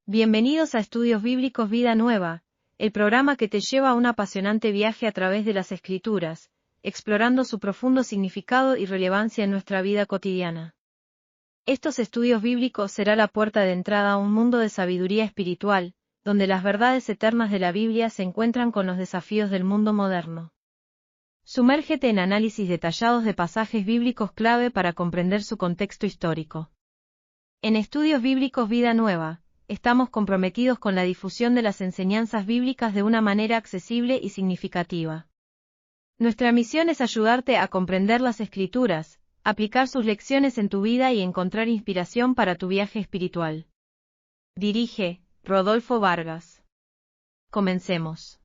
Bienvenidos a Estudios Bíblicos Vida Nueva, el programa que te lleva a un apasionante viaje a través de las Escrituras, explorando su profundo significado y relevancia en nuestra vida cotidiana. Estos estudios bíblicos será la puerta de entrada a un mundo de sabiduría espiritual, donde las verdades eternas de la Biblia se encuentran con los desafíos del mundo moderno. Sumérgete en análisis detallados de pasajes bíblicos clave para comprender su contexto histórico. En Estudios Bíblicos Vida Nueva, estamos comprometidos con la difusión de las enseñanzas bíblicas de una manera accesible y significativa. Nuestra misión es ayudarte a comprender las Escrituras, aplicar sus lecciones en tu vida y encontrar inspiración para tu viaje espiritual. Dirige Rodolfo Vargas. Comencemos.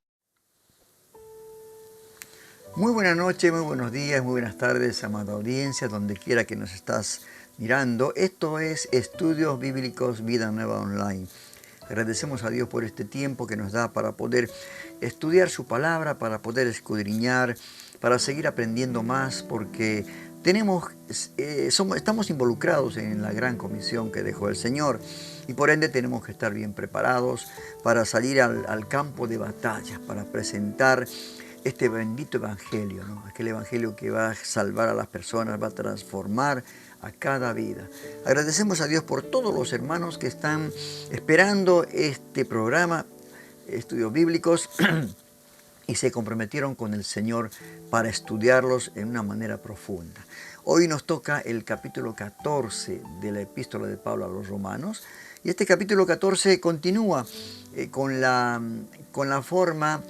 Muy buena noche, muy buenos días, muy buenas tardes, amada audiencia, donde quiera que nos estás mirando. Esto es Estudios Bíblicos Vida Nueva Online. Agradecemos a Dios por este tiempo que nos da para poder estudiar su palabra, para poder escudriñar, para seguir aprendiendo más, porque estamos involucrados en la gran comisión que dejó el Señor y por ende tenemos que estar bien preparados para salir al campo de batalla, para presentar este bendito evangelio, ¿no? Aquel evangelio que va a salvar a las personas, va a transformar a cada vida. Agradecemos a Dios por todos los hermanos que están esperando este programa, Estudios Bíblicos, y se comprometieron con el Señor para estudiarlos en una manera profunda. Hoy nos toca el capítulo 14 de la epístola de Pablo a los Romanos, y este capítulo 14 continúa con la forma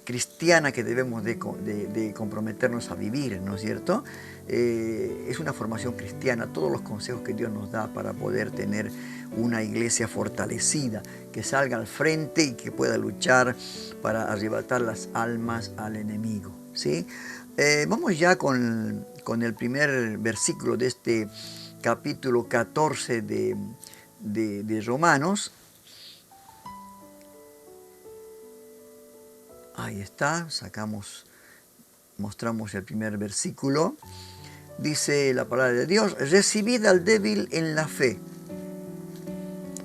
cristiana que debemos de comprometernos a vivir, ¿no es cierto? Es una formación cristiana, todos los consejos que Dios nos da para poder tener una iglesia fortalecida, que salga al frente y que pueda luchar para arrebatar las almas al enemigo, ¿sí? Vamos ya con el primer versículo de este capítulo 14 de Romanos. Ahí está, mostramos el primer versículo. Dice la palabra de Dios: recibid al débil en la fe,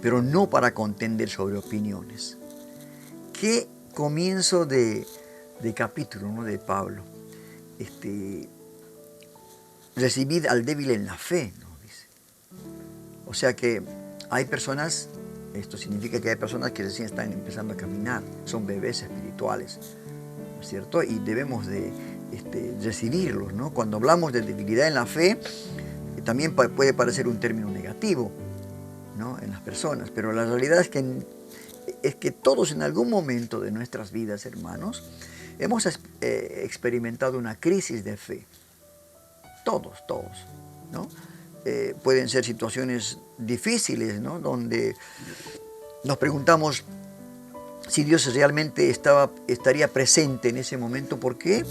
pero no para contender sobre opiniones. Qué comienzo de capítulo, ¿no?, de Pablo. Recibid al débil en la fe, ¿no?, dice. O sea que hay personas, esto significa que hay personas que recién están empezando a caminar, son bebés espirituales, ¿no es cierto? Y debemos de recibirlos, ¿no? Cuando hablamos de debilidad en la fe, también puede parecer un término negativo, ¿no?, en las personas, pero la realidad es que todos en algún momento de nuestras vidas, hermanos, hemos experimentado una crisis de fe. Todos, ¿no? Pueden ser situaciones difíciles, ¿no?, donde nos preguntamos si Dios realmente estaría presente en ese momento, ¿por qué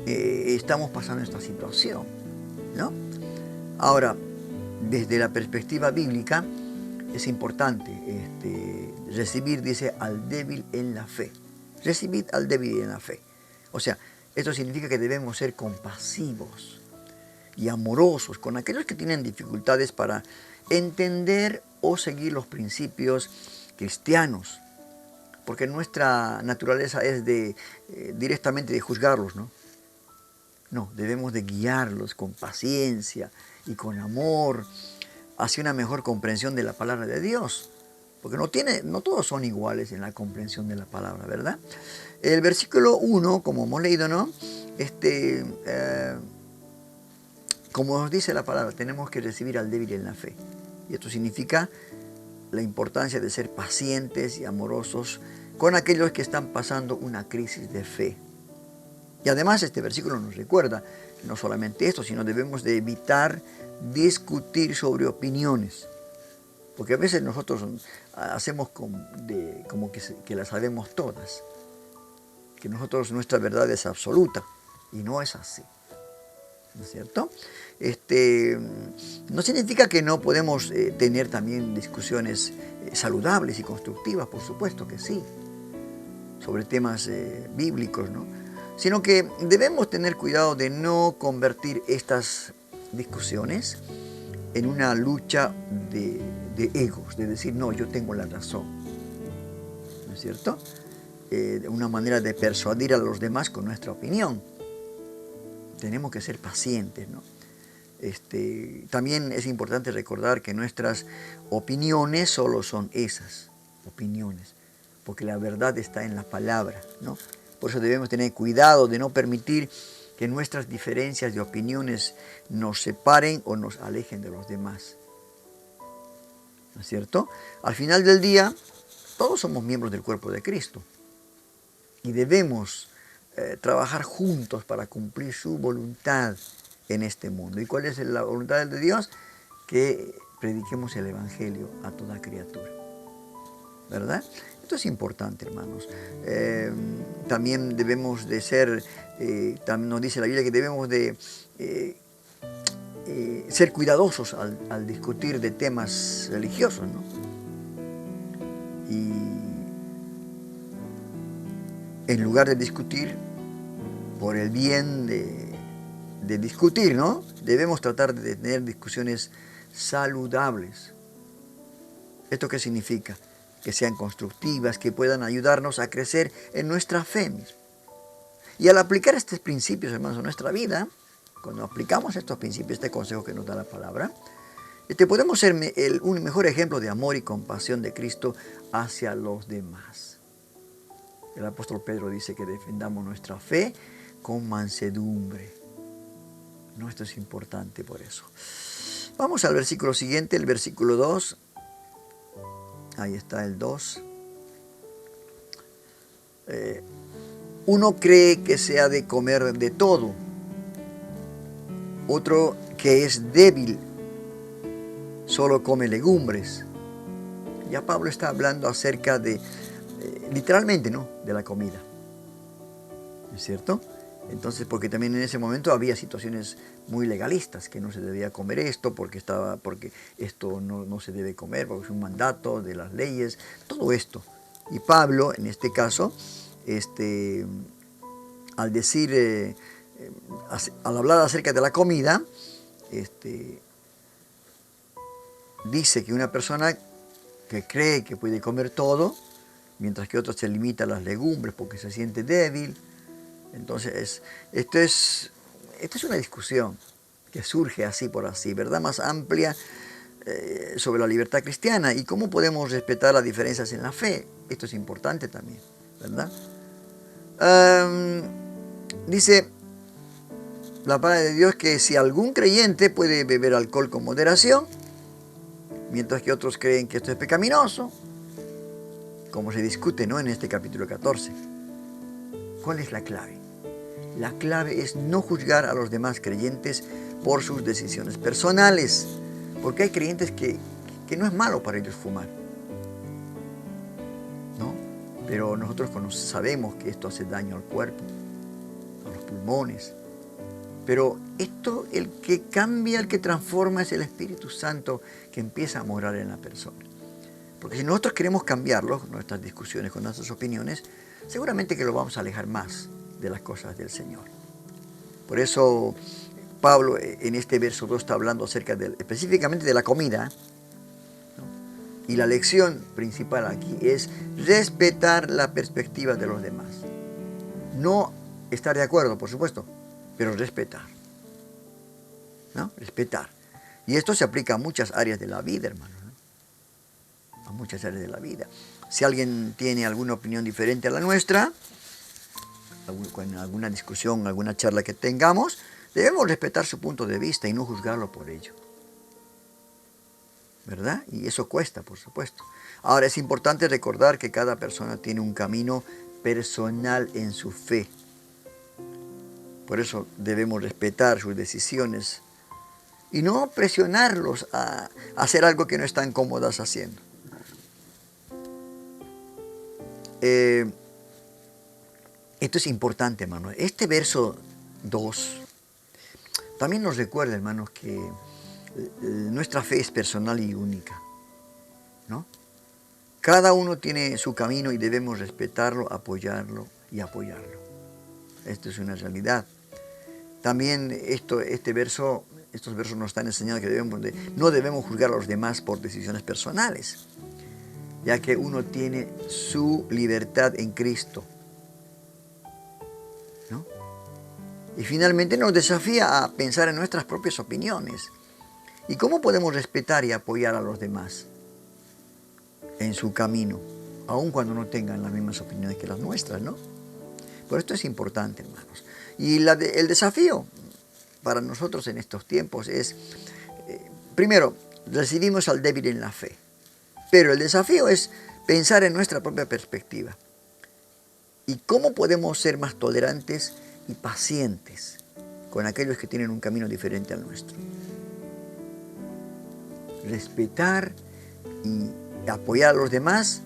estamos pasando esta situación?, ¿no? Ahora, desde la perspectiva bíblica, es importante recibir, dice, al débil en la fe. Recibid al débil en la fe. O sea, esto significa que debemos ser compasivos y amorosos con aquellos que tienen dificultades para entender o seguir los principios cristianos, porque nuestra naturaleza es directamente de juzgarlos, ¿no? No, debemos de guiarlos con paciencia y con amor hacia una mejor comprensión de la palabra de Dios, porque no todos son iguales en la comprensión de la palabra, ¿verdad? El versículo 1, como hemos leído, ¿no?, como nos dice la palabra, tenemos que recibir al débil en la fe. Y esto significa la importancia de ser pacientes y amorosos con aquellos que están pasando una crisis de fe. Y además este versículo nos recuerda no solamente esto, sino debemos de evitar discutir sobre opiniones. Porque a veces nosotros hacemos como que las sabemos todas, que nuestra verdad es absoluta, y no es así, ¿no es cierto? No significa que no podemos tener también discusiones saludables y constructivas, por supuesto que sí, sobre temas bíblicos, ¿no? Sino que debemos tener cuidado de no convertir estas discusiones en una lucha de de egos, de decir, no, yo tengo la razón, ¿no es cierto? Una manera de persuadir a los demás con nuestra opinión. Tenemos que ser pacientes, ¿no? También es importante recordar que nuestras opiniones solo son esas, opiniones, porque la verdad está en la palabra, ¿no? Por eso debemos tener cuidado de no permitir que nuestras diferencias de opiniones nos separen o nos alejen de los demás, ¿no es cierto? Al final del día, todos somos miembros del cuerpo de Cristo y debemos trabajar juntos para cumplir su voluntad en este mundo. ¿Y cuál es la voluntad de Dios? Que prediquemos el Evangelio a toda criatura, ¿verdad? Esto es importante, hermanos. También debemos de ser, también nos dice la Biblia que debemos de ser cuidadosos al discutir de temas religiosos, ¿no? Y en lugar de discutir por el bien de discutir, ¿no? Debemos tratar de tener discusiones saludables. ¿Esto qué significa? Que sean constructivas, que puedan ayudarnos a crecer en nuestra fe misma. Y al aplicar estos principios, hermanos, a nuestra vida, cuando aplicamos estos principios, este consejo que nos da la palabra, podemos ser un mejor ejemplo de amor y compasión de Cristo hacia los demás. El apóstol Pedro dice que defendamos nuestra fe con mansedumbre. No, esto es importante por eso. Vamos al versículo siguiente, el versículo 2. Ahí está el 2. Uno cree que se ha de comer de todo. Otro que es débil solo come legumbres. Ya Pablo está hablando acerca de, literalmente, ¿no?, de la comida. ¿Es cierto? Entonces, porque también en ese momento había situaciones muy legalistas, que no se debía comer esto, porque esto no se debe comer, porque es un mandato de las leyes, todo esto. Y Pablo, en este caso, al decir, al hablar acerca de la comida, dice que una persona que cree que puede comer todo, mientras que otro se limita a las legumbres porque se siente débil. Entonces, esto es una discusión que surge así por así, ¿verdad? Más amplia sobre la libertad cristiana y cómo podemos respetar las diferencias en la fe. Esto es importante también, ¿verdad? Dice la palabra de Dios que si algún creyente puede beber alcohol con moderación, mientras que otros creen que esto es pecaminoso, como se discute, ¿no?, en este capítulo 14. ¿Cuál es la clave? La clave es no juzgar a los demás creyentes por sus decisiones personales, porque hay creyentes que no es malo para ellos fumar, ¿no? Pero nosotros sabemos que esto hace daño al cuerpo, a los pulmones. Pero esto, el que cambia, el que transforma es el Espíritu Santo que empieza a morar en la persona. Porque si nosotros queremos cambiarlo, nuestras discusiones con nuestras opiniones, seguramente que lo vamos a alejar más de las cosas del Señor. Por eso Pablo en este verso 2 está hablando específicamente de la comida, ¿no? Y la lección principal aquí es respetar la perspectiva de los demás. No estar de acuerdo, por supuesto, pero respetar, ¿no? Respetar. Y esto se aplica a muchas áreas de la vida, hermano, ¿no? A muchas áreas de la vida. Si alguien tiene alguna opinión diferente a la nuestra, en alguna discusión, alguna charla que tengamos, debemos respetar su punto de vista y no juzgarlo por ello, ¿verdad? Y eso cuesta, por supuesto. Ahora, es importante recordar que cada persona tiene un camino personal en su fe. Por eso debemos respetar sus decisiones y no presionarlos a hacer algo que no están cómodas haciendo. Esto es importante, hermanos. Este verso 2 también nos recuerda, hermanos, que nuestra fe es personal y única, ¿no? Cada uno tiene su camino y debemos respetarlo, apoyarlo y apoyarlo. Esto es una realidad. También este verso estos versos nos están enseñando que no debemos juzgar a los demás por decisiones personales, ya que uno tiene su libertad en Cristo, ¿no? Y finalmente nos desafía a pensar en nuestras propias opiniones. ¿Y cómo podemos respetar y apoyar a los demás en su camino, aun cuando no tengan las mismas opiniones que las nuestras, ¿no? Por esto es importante, hermanos. Y el desafío para nosotros en estos tiempos es, primero, recibimos al débil en la fe, pero el desafío es pensar en nuestra propia perspectiva. ¿Y cómo podemos ser más tolerantes y pacientes con aquellos que tienen un camino diferente al nuestro? Respetar y apoyar a los demás,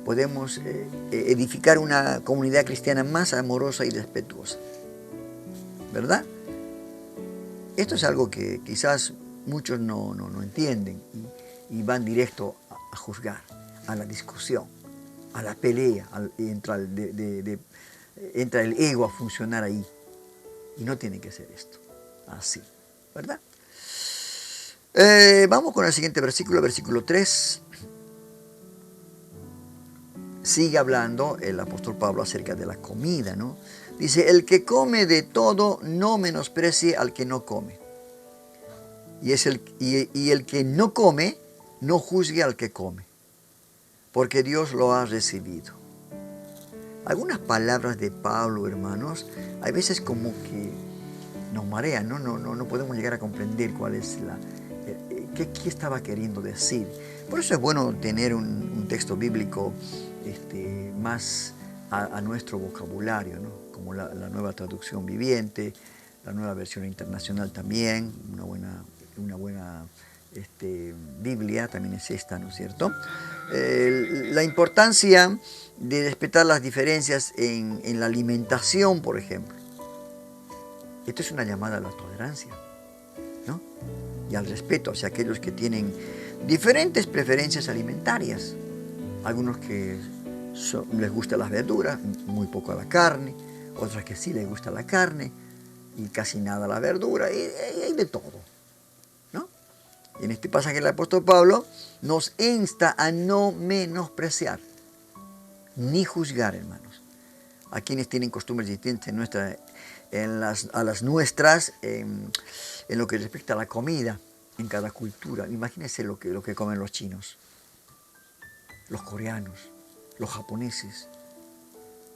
podemos edificar una comunidad cristiana más amorosa y respetuosa, ¿verdad? Esto es algo que quizás muchos no entienden y van directo a juzgar, a la discusión, a la pelea, entra el ego a funcionar ahí. Y no tiene que ser esto así, ¿verdad? Vamos con el siguiente versículo, versículo 3. Sigue hablando el apóstol Pablo acerca de la comida, ¿no? Dice, el que come de todo no menosprecie al que no come. Y el que no come, no juzgue al que come, porque Dios lo ha recibido. Algunas palabras de Pablo, hermanos, hay veces como que nos marean, ¿no? No podemos llegar a comprender cuál es qué estaba queriendo decir. Por eso es bueno tener un texto bíblico más a nuestro vocabulario, ¿no? Como la nueva traducción viviente, la nueva versión internacional también, una buena Biblia también es esta, ¿no es cierto? La importancia de respetar las diferencias en la alimentación, por ejemplo. Esto es una llamada a la tolerancia, ¿no? Y al respeto hacia aquellos que tienen diferentes preferencias alimentarias. Algunos que les gusta las verduras, muy poco la carne, otros que sí les gusta la carne y casi nada la verdura, y hay de todo, ¿no? Y en este pasaje el apóstol Pablo nos insta a no menospreciar ni juzgar, hermanos, a quienes tienen costumbres distintas a las nuestras en lo que respecta a la comida en cada cultura. Imagínense lo que comen los chinos, los coreanos, los japoneses,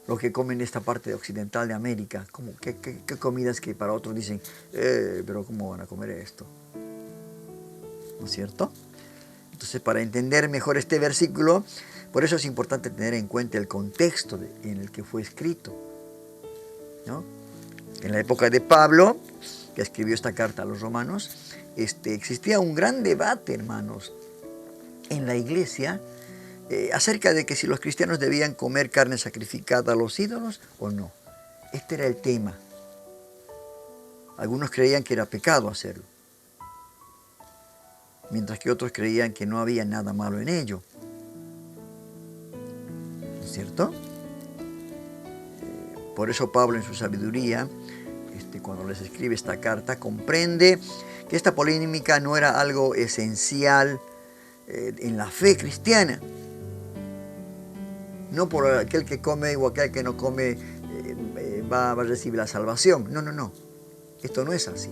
los que comen esta parte occidental de América. ¿Qué comidas que para otros dicen, pero ¿cómo van a comer esto? ¿No es cierto? Entonces, para entender mejor este versículo, por eso es importante tener en cuenta el contexto en el que fue escrito, ¿no? En la época de Pablo, que escribió esta carta a los romanos, existía un gran debate, hermanos, en la iglesia acerca de que si los cristianos debían comer carne sacrificada a los ídolos o no. Este era el tema. Algunos creían que era pecado hacerlo, mientras que otros creían que no había nada malo en ello. ¿No es cierto? Por eso Pablo, en su sabiduría, cuando les escribe esta carta, comprende que esta polémica no era algo esencial en la fe cristiana. No por aquel que come o aquel que no come va a recibir la salvación. No. Esto no es así.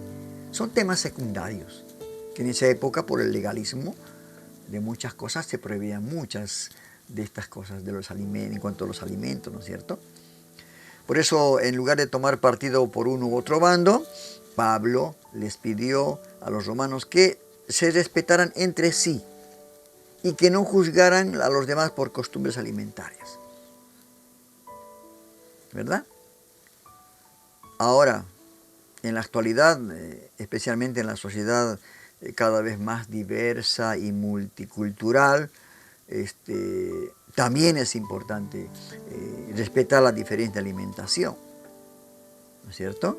Son temas secundarios, que en esa época, por el legalismo de muchas cosas, se prohibían muchas de estas cosas de los alimentos, en cuanto a los alimentos, ¿no es cierto? Por eso, en lugar de tomar partido por uno u otro bando, Pablo les pidió a los romanos que se respetaran entre sí y que no juzgaran a los demás por costumbres alimentarias. ¿Verdad? Ahora, en la actualidad, especialmente en la sociedad cada vez más diversa y multicultural, también es importante respetar la diferente alimentación, ¿no es cierto?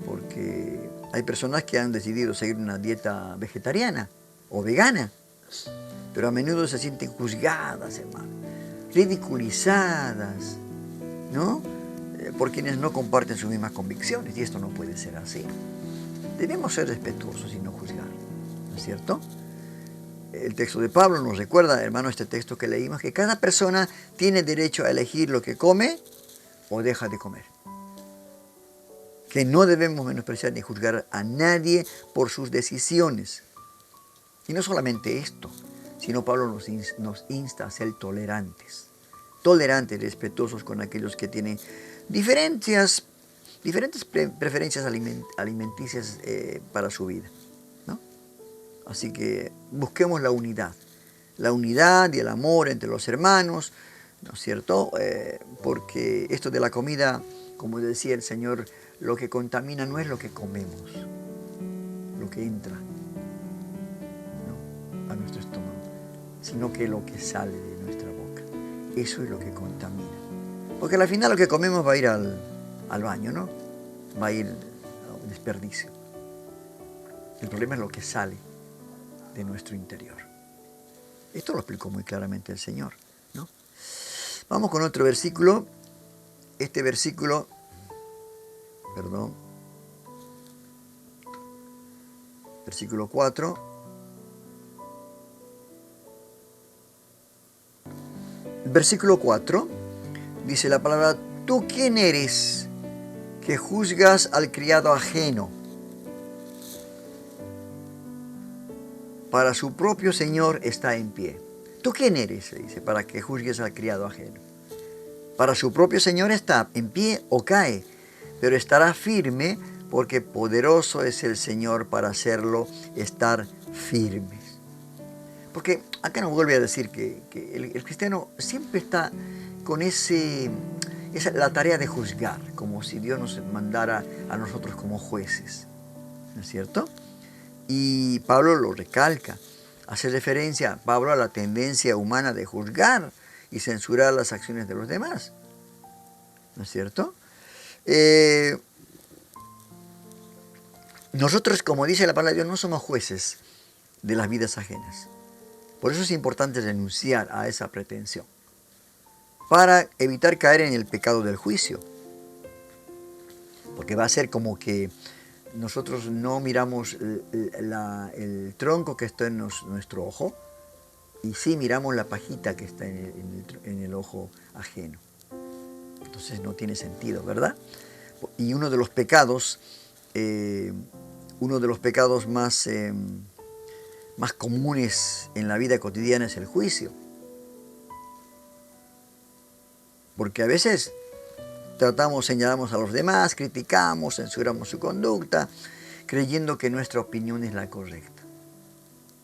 Porque hay personas que han decidido seguir una dieta vegetariana o vegana, pero a menudo se sienten juzgadas, hermano, ridiculizadas, ¿no? Por quienes no comparten sus mismas convicciones, y esto no puede ser así. debemos ser respetuosos y no juzgar, ¿no es cierto? El texto de Pablo nos recuerda, hermano, este texto que leímos, que cada persona tiene derecho a elegir lo que come o deja de comer. Que no debemos menospreciar ni juzgar a nadie por sus decisiones. Y no solamente esto, sino Pablo nos insta a ser tolerantes. Tolerantes, respetuosos con aquellos que tienen diferentes preferencias alimenticias para su vida, ¿no? Así que busquemos la unidad y el amor entre los hermanos, ¿no es cierto? Porque esto de la comida, como decía el Señor, lo que contamina no es lo que comemos, lo que entra, ¿no?, a nuestro estómago, sino que lo que sale de nuestra boca. Eso es lo que contamina. Porque al final lo que comemos va a ir al baño, ¿no? Va a ir a un desperdicio. El problema es lo que sale de nuestro interior. Esto lo explicó muy claramente el Señor, ¿no? Vamos con otro versículo. Este versículo, versículo 4. Versículo 4 dice la palabra: ¿tú quién eres que juzgas al criado ajeno? Para su propio Señor está en pie. ¿Tú quién eres?, se dice, para que juzgues al criado ajeno. Para su propio Señor está en pie o cae, pero estará firme, porque poderoso es el Señor para hacerlo estar firmes. Porque acá nos vuelve a decir que el cristiano siempre está con la tarea de juzgar, como si Dios nos mandara a nosotros como jueces, ¿no es cierto? Y Pablo lo recalca, hace referencia Pablo a la tendencia humana de juzgar y censurar las acciones de los demás, ¿no es cierto? Nosotros, como dice la palabra de Dios, no somos jueces de las vidas ajenas. Por eso es importante renunciar a esa pretensión, para evitar caer en el pecado del juicio. Porque va a ser como que nosotros no miramos el tronco que está en nuestro ojo, y sí miramos la pajita que está en el ojo ajeno. Entonces no tiene sentido, ¿verdad? Y uno de los pecados más comunes en la vida cotidiana es el juicio. Porque a veces señalamos a los demás, criticamos, censuramos su conducta, creyendo que nuestra opinión es la correcta.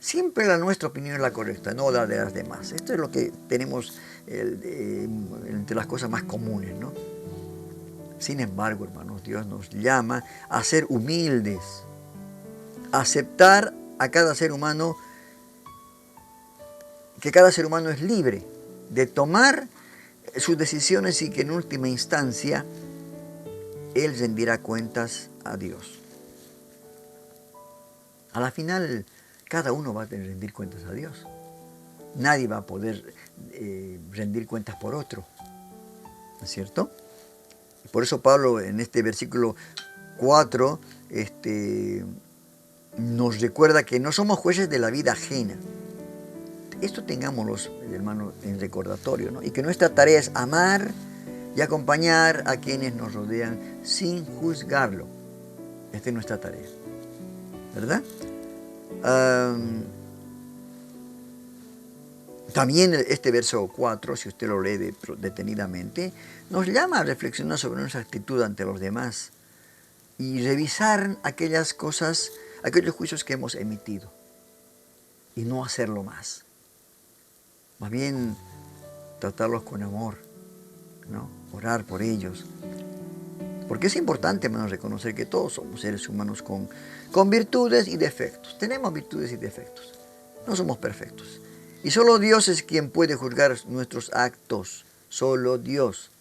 Siempre nuestra opinión es la correcta, no la de las demás. Esto es lo que tenemos entre las cosas más comunes, ¿no? Sin embargo, hermanos, Dios nos llama a ser humildes, a aceptar a cada ser humano, que cada ser humano es libre de tomar sus decisiones y que en última instancia Él rendirá cuentas a Dios. A la final, cada uno va a tener que rendir cuentas a Dios. Nadie va a poder rendir cuentas por otro, ¿no es cierto? Por eso Pablo en este versículo 4 nos recuerda que no somos jueces de la vida ajena. Esto tengámoslo, hermanos, en recordatorio, ¿no? Y que nuestra tarea es amar y acompañar a quienes nos rodean sin juzgarlo. Esta es nuestra tarea, ¿verdad? También este verso 4, si usted lo lee detenidamente, nos llama a reflexionar sobre nuestra actitud ante los demás y revisar aquellas cosas, aquellos juicios que hemos emitido y no hacerlo más. Más bien tratarlos con amor, ¿no? Orar por ellos. Porque es importante, hermanos, reconocer que todos somos seres humanos con virtudes y defectos. Tenemos virtudes y defectos. No somos perfectos. Y solo Dios es quien puede juzgar nuestros actos. Solo Dios.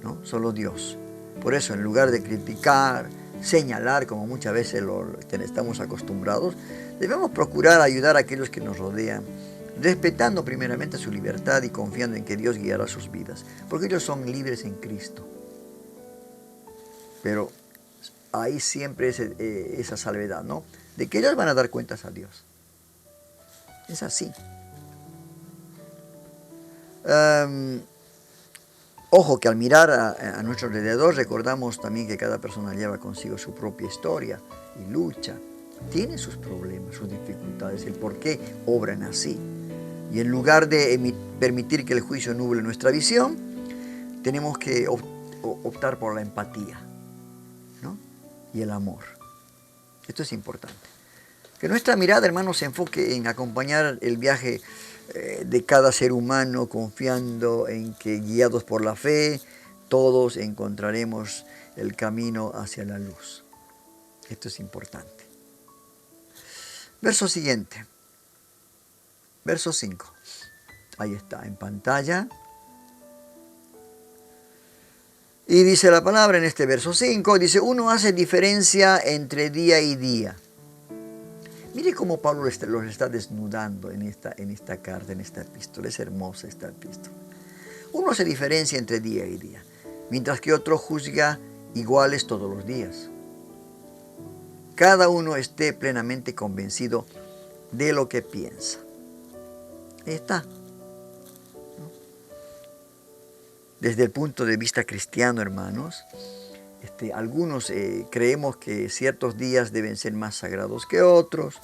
¿No? Solo Dios. Por eso, en lugar de criticar, señalar, como muchas veces estamos acostumbrados, debemos procurar ayudar a aquellos que nos rodean, respetando primeramente su libertad y confiando en que Dios guiará sus vidas, porque ellos son libres en Cristo. Pero hay siempre esa salvedad, ¿no? De que ellos van a dar cuentas a Dios. Es así. Ojo que al mirar a nuestro alrededor recordamos también que cada persona lleva consigo su propia historia y lucha. Tiene sus problemas, sus dificultades, el por qué obran así. Y en lugar de permitir que el juicio nuble nuestra visión, tenemos que optar por la empatía, ¿no? Y el amor. Esto es importante. Que nuestra mirada, hermanos, se enfoque en acompañar el viaje de cada ser humano, confiando en que, guiados por la fe, todos encontraremos el camino hacia la luz. Esto es importante. Verso siguiente. Verso 5. Ahí está, en pantalla. Y dice la palabra en este verso 5, dice, uno hace diferencia entre día y día. Mire cómo Pablo los está desnudando en esta carta, en esta epístola. Es hermosa esta epístola. Uno hace diferencia entre día y día, mientras que otro juzga iguales todos los días. Cada uno esté plenamente convencido de lo que piensa. Ahí está. Desde el punto de vista cristiano, hermanos, algunos creemos que ciertos días deben ser más sagrados que otros.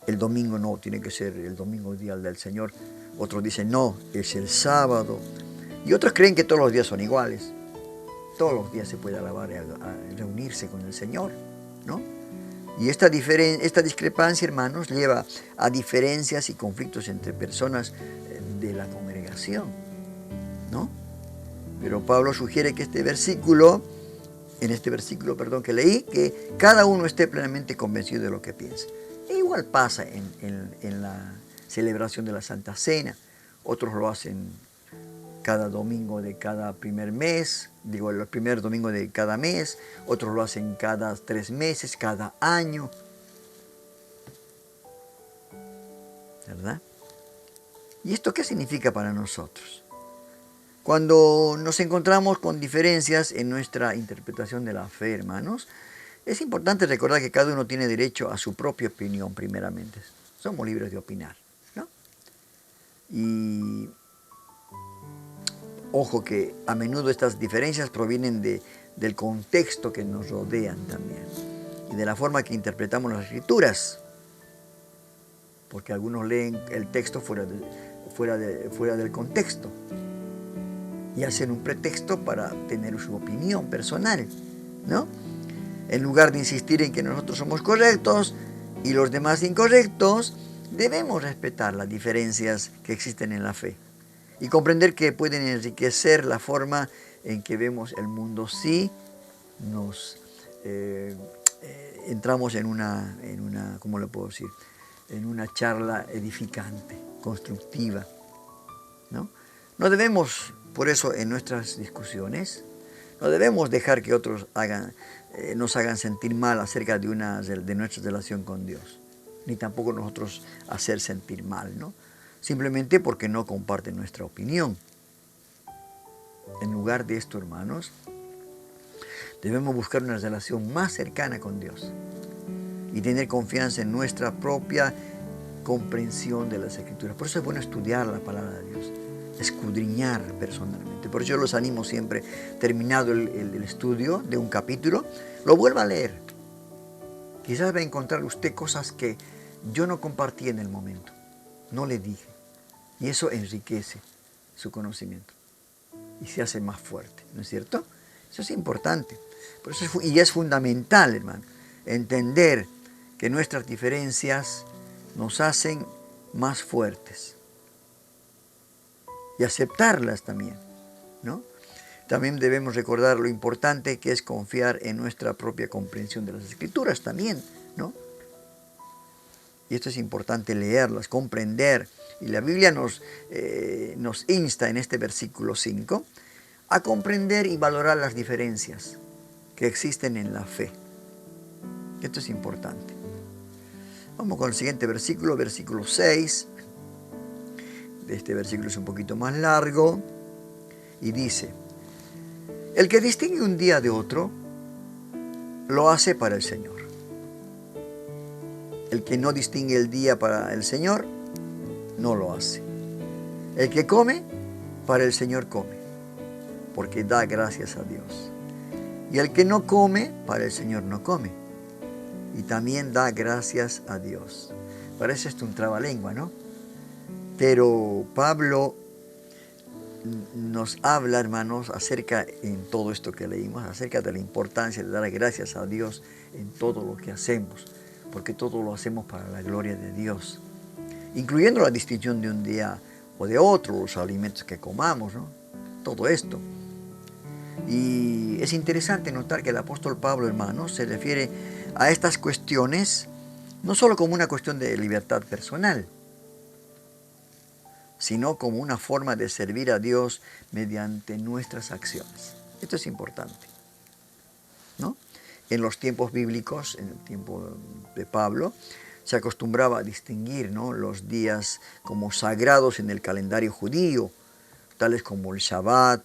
El domingo no, tiene que ser el domingo día del Señor. Otros dicen no, es el sábado. Y otros creen que todos los días son iguales. Todos los días se puede alabar, a reunirse con el Señor, ¿no? Y esta discrepancia, hermanos, lleva a diferencias y conflictos entre personas de la congregación, ¿no? Pero Pablo sugiere que en este versículo que leí, que cada uno esté plenamente convencido de lo que piensa. E igual pasa en la celebración de la Santa Cena. Otros lo hacen cada domingo de cada primer mes, el primer domingo de cada mes. Otros lo hacen cada 3 meses, cada año. ¿Verdad? ¿Y esto qué significa para nosotros? Cuando nos encontramos con diferencias en nuestra interpretación de la fe, hermanos, es importante recordar que cada uno tiene derecho a su propia opinión, primeramente. Somos libres de opinar, ¿no? Y ojo que a menudo estas diferencias provienen del contexto que nos rodean también y de la forma que interpretamos las Escrituras, porque algunos leen el texto fuera del contexto y hacen un pretexto para tener su opinión personal, ¿no? En lugar de insistir en que nosotros somos correctos y los demás incorrectos, debemos respetar las diferencias que existen en la fe y comprender que pueden enriquecer la forma en que vemos el mundo si nos entramos en una, ¿cómo le puedo decir? En una charla edificante, constructiva, ¿no? No debemos, por eso, en nuestras discusiones, no debemos dejar que otros nos hagan sentir mal acerca de nuestra relación con Dios, ni tampoco nosotros hacer sentir mal, ¿no? Simplemente porque no comparten nuestra opinión. En lugar de esto, hermanos, debemos buscar una relación más cercana con Dios y tener confianza en nuestra propia comprensión de las Escrituras. Por eso es bueno estudiar la palabra de Dios, escudriñar personalmente. Por eso yo los animo siempre, terminado el estudio de un capítulo, lo vuelva a leer. Quizás va a encontrar usted cosas que yo no compartí en el momento, no le dije. Y eso enriquece su conocimiento y se hace más fuerte, ¿no es cierto? Eso es importante. Por eso es fundamental, hermano, entender que nuestras diferencias nos hacen más fuertes y aceptarlas también, ¿no? También debemos recordar lo importante que es confiar en nuestra propia comprensión de las Escrituras también, ¿no? Y esto es importante leerlas, comprender. Y la Biblia nos insta en este versículo 5 a comprender y valorar las diferencias que existen en la fe. Esto es importante. Vamos con el siguiente versículo, versículo 6. Este versículo es un poquito más largo y dice: el que distingue un día de otro lo hace para el Señor. El que no distingue el día para el Señor, no lo hace. El que come, para el Señor come, porque da gracias a Dios. Y el que no come, para el Señor no come, y también da gracias a Dios. Parece esto un trabalengua, ¿no? Pero Pablo nos habla, hermanos, acerca, en todo esto que leímos, acerca de la importancia de dar gracias a Dios en todo lo que hacemos, porque todo lo hacemos para la gloria de Dios, incluyendo la distinción de un día o de otro, los alimentos que comamos, ¿no? Todo esto. Y es interesante notar que el apóstol Pablo, hermanos, se refiere a estas cuestiones no solo como una cuestión de libertad personal, sino como una forma de servir a Dios mediante nuestras acciones. Esto es importante, ¿no? En los tiempos bíblicos, en el tiempo de Pablo, se acostumbraba a distinguir, ¿no?, los días como sagrados en el calendario judío, tales como el Shabbat,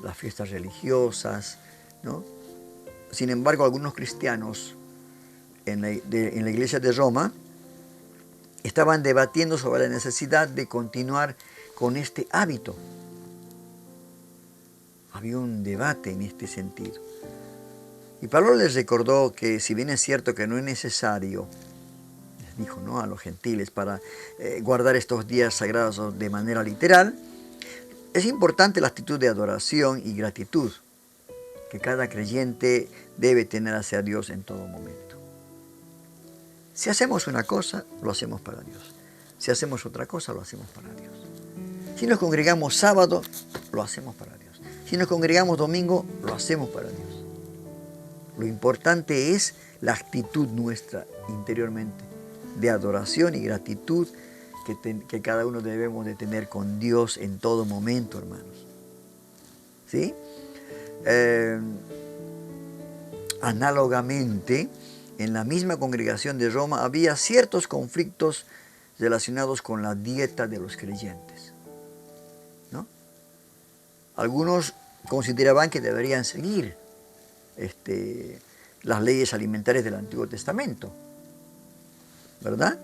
las fiestas religiosas, ¿no? Sin embargo, algunos cristianos en la iglesia de Roma estaban debatiendo sobre la necesidad de continuar con este hábito. Había un debate en este sentido. Y Pablo les recordó que, si bien es cierto que no es necesario, les dijo, ¿no?, a los gentiles para guardar estos días sagrados de manera literal, es importante la actitud de adoración y gratitud que cada creyente debe tener hacia Dios en todo momento. Si hacemos una cosa, lo hacemos para Dios. Si hacemos otra cosa, lo hacemos para Dios. Si nos congregamos sábado, lo hacemos para Dios. Si nos congregamos domingo, lo hacemos para Dios. Lo importante es la actitud nuestra interiormente de adoración y gratitud que cada uno debemos de tener con Dios en todo momento, hermanos. ¿Sí? Análogamente, en la misma congregación de Roma había ciertos conflictos relacionados con la dieta de los creyentes, ¿no? Algunos consideraban que deberían seguir las leyes alimentarias del Antiguo Testamento, ¿verdad?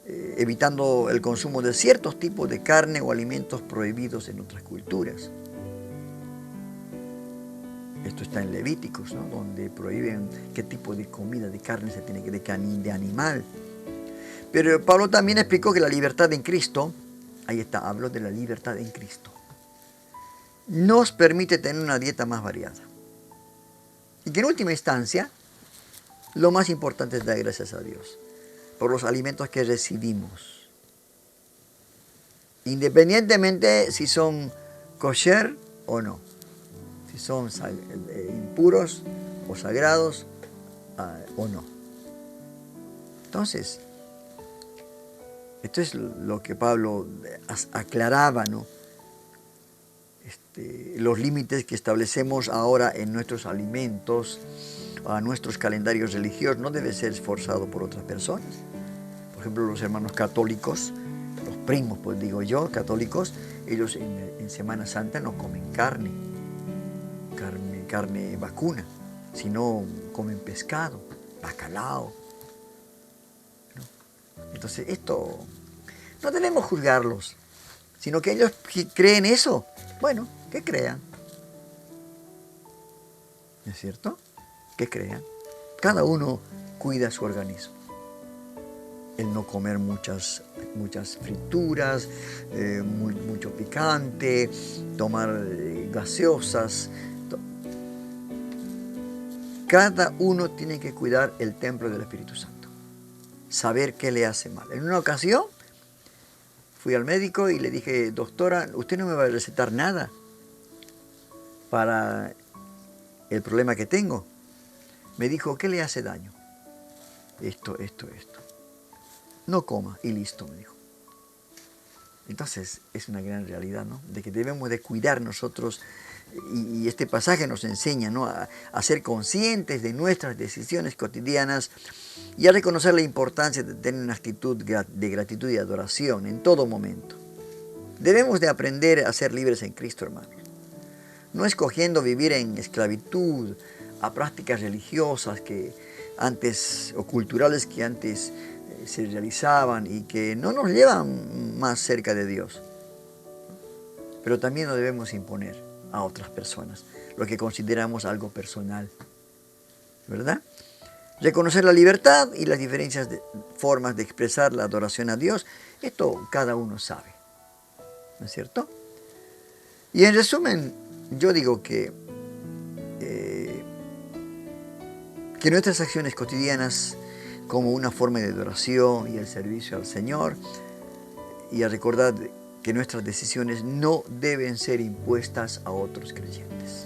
Evitando el consumo de ciertos tipos de carne o alimentos prohibidos en otras culturas. Esto está en Levíticos, ¿no?, donde prohíben qué tipo de comida, de carne se tiene que, de animal. Pero Pablo también explicó que la libertad en Cristo, ahí está, habló de la libertad en Cristo, nos permite tener una dieta más variada. Y que en última instancia, lo más importante es dar gracias a Dios por los alimentos que recibimos, independientemente si son kosher o no, si son impuros o sagrados o no. Entonces, esto es lo que Pablo aclaraba, ¿no? Los límites que establecemos ahora en nuestros alimentos, a nuestros calendarios religiosos, no debe ser esforzado por otras personas. Por ejemplo, los hermanos católicos, los primos, pues digo yo, católicos, ellos en Semana Santa no comen carne vacuna, sino comen pescado, bacalao, ¿no? Entonces, esto no debemos juzgarlos, sino que ellos creen eso. Bueno, que crean. ¿No es cierto? Que crean. Cada uno cuida su organismo. El no comer muchas frituras, mucho picante, tomar gaseosas. Cada uno tiene que cuidar el templo del Espíritu Santo. Saber qué le hace mal. En una ocasión fui al médico y le dije, doctora, usted no me va a recetar nada para el problema que tengo. Me dijo, ¿qué le hace daño? Esto. No coma y listo, me dijo. Entonces es una gran realidad, ¿no?, de que debemos de cuidar nosotros, y este pasaje nos enseña, ¿no?, a ser conscientes de nuestras decisiones cotidianas y a reconocer la importancia de tener una actitud de gratitud y adoración en todo momento. Debemos de aprender a ser libres en Cristo, hermanos, no escogiendo vivir en esclavitud a prácticas religiosas que antes, o culturales que antes se realizaban y que no nos llevan más cerca de Dios. Pero también no debemos imponer a otras personas lo que consideramos algo personal, ¿verdad? Reconocer la libertad y las diferentes formas de expresar la adoración a Dios, esto cada uno sabe, ¿no es cierto? Y en resumen, yo digo que nuestras acciones cotidianas como una forma de adoración y el servicio al Señor, y a recordar que nuestras decisiones no deben ser impuestas a otros creyentes.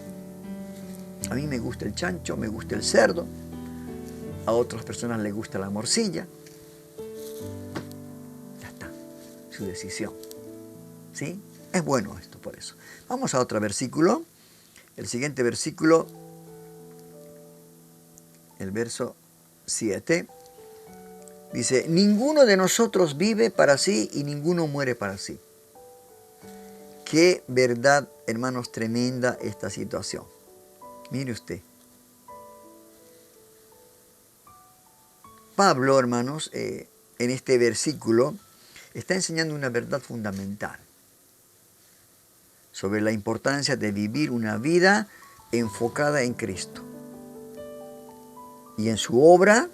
A mí me gusta el chancho, me gusta el cerdo, a otras personas les gusta la morcilla. Ya está, su decisión. ¿Sí? Es bueno esto por eso. Vamos a otro versículo. El siguiente versículo, el verso 7, dice: ninguno de nosotros vive para sí y ninguno muere para sí. Qué verdad, hermanos, tremenda esta situación. Mire usted. Pablo, hermanos, en este versículo está enseñando una verdad fundamental sobre la importancia de vivir una vida enfocada en Cristo y en su obra,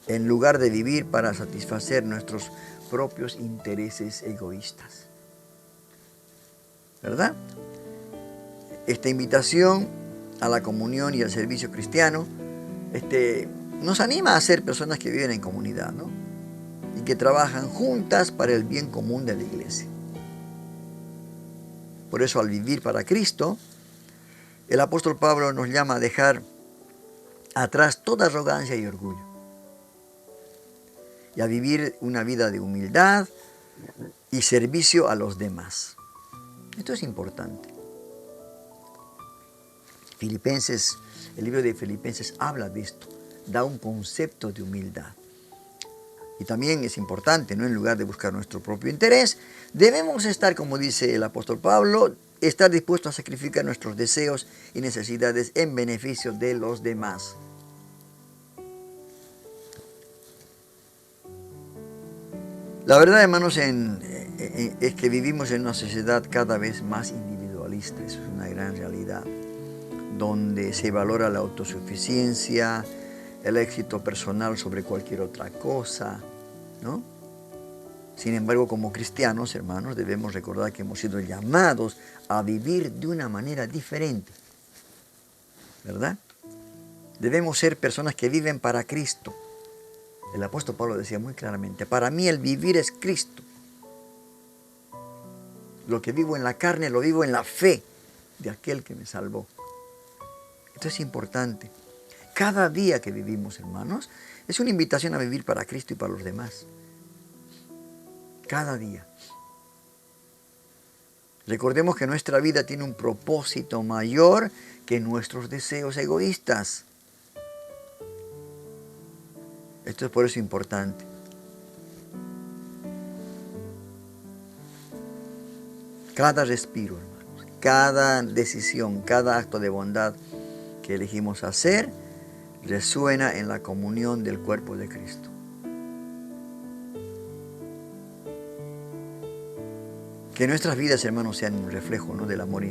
en lugar de vivir para satisfacer nuestros propios intereses egoístas. ¿Verdad? Esta invitación a la comunión y al servicio cristiano nos anima a ser personas que viven en comunidad, ¿no? Y que trabajan juntas para el bien común de la iglesia. Por eso, al vivir para Cristo, el apóstol Pablo nos llama a dejar atrás toda arrogancia y orgullo y a vivir una vida de humildad y servicio a los demás. Esto es importante. Filipenses, el libro de Filipenses habla de esto, da un concepto de humildad. Y también es importante, ¿no? En lugar de buscar nuestro propio interés, debemos estar, como dice el apóstol Pablo, estar dispuestos a sacrificar nuestros deseos y necesidades en beneficio de los demás. La verdad, hermanos, es que vivimos en una sociedad cada vez más individualista. Eso es una gran realidad, donde se valora la autosuficiencia, el éxito personal sobre cualquier otra cosa, ¿no? Sin embargo, como cristianos, hermanos, debemos recordar que hemos sido llamados a vivir de una manera diferente, ¿verdad? Debemos ser personas que viven para Cristo. El apóstol Pablo decía muy claramente: para mí el vivir es Cristo. Lo que vivo en la carne lo vivo en la fe de aquel que me salvó. Esto es importante. Cada día que vivimos, hermanos, es una invitación a vivir para Cristo y para los demás. Cada día. Recordemos que nuestra vida tiene un propósito mayor que nuestros deseos egoístas. Esto es por eso importante. Cada respiro, hermanos, cada decisión, cada acto de bondad que elegimos hacer, resuena en la comunión del cuerpo de Cristo. Que nuestras vidas, hermanos, sean un reflejo, ¿no?, del amor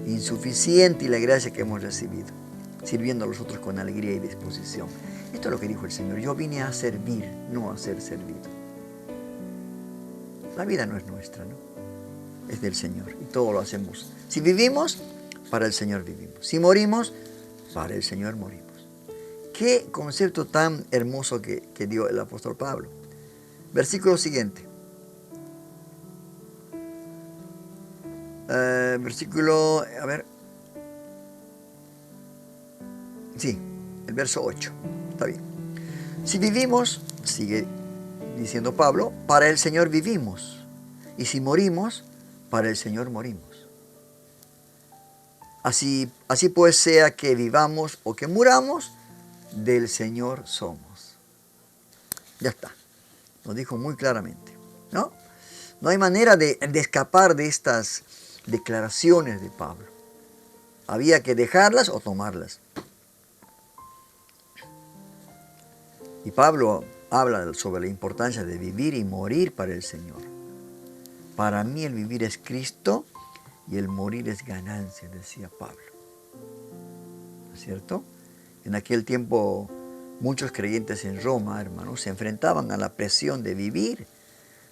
insuficiente y la gracia que hemos recibido, sirviendo a los otros con alegría y disposición. Esto es lo que dijo el Señor: yo vine a servir, no a ser servido. La vida no es nuestra, ¿no? Es del Señor, y todo lo hacemos. Si vivimos, para el Señor vivimos. Si morimos, para el Señor morimos. Qué concepto tan hermoso que dio el apóstol Pablo. Versículo siguiente. Versículo, a ver. Sí, el verso 8. Está bien. Si vivimos, sigue diciendo Pablo, para el Señor vivimos. Y si morimos, para el Señor morimos. Así pues, sea que vivamos o que muramos, del Señor somos. Ya está. Lo dijo muy claramente, ¿no? No hay manera de escapar de estas declaraciones de Pablo. Había que dejarlas o tomarlas. Y Pablo habla sobre la importancia de vivir y morir para el Señor. Para mí el vivir es Cristo y el morir es ganancia, decía Pablo. ¿No es cierto? En aquel tiempo muchos creyentes en Roma, hermanos, se enfrentaban a la presión de vivir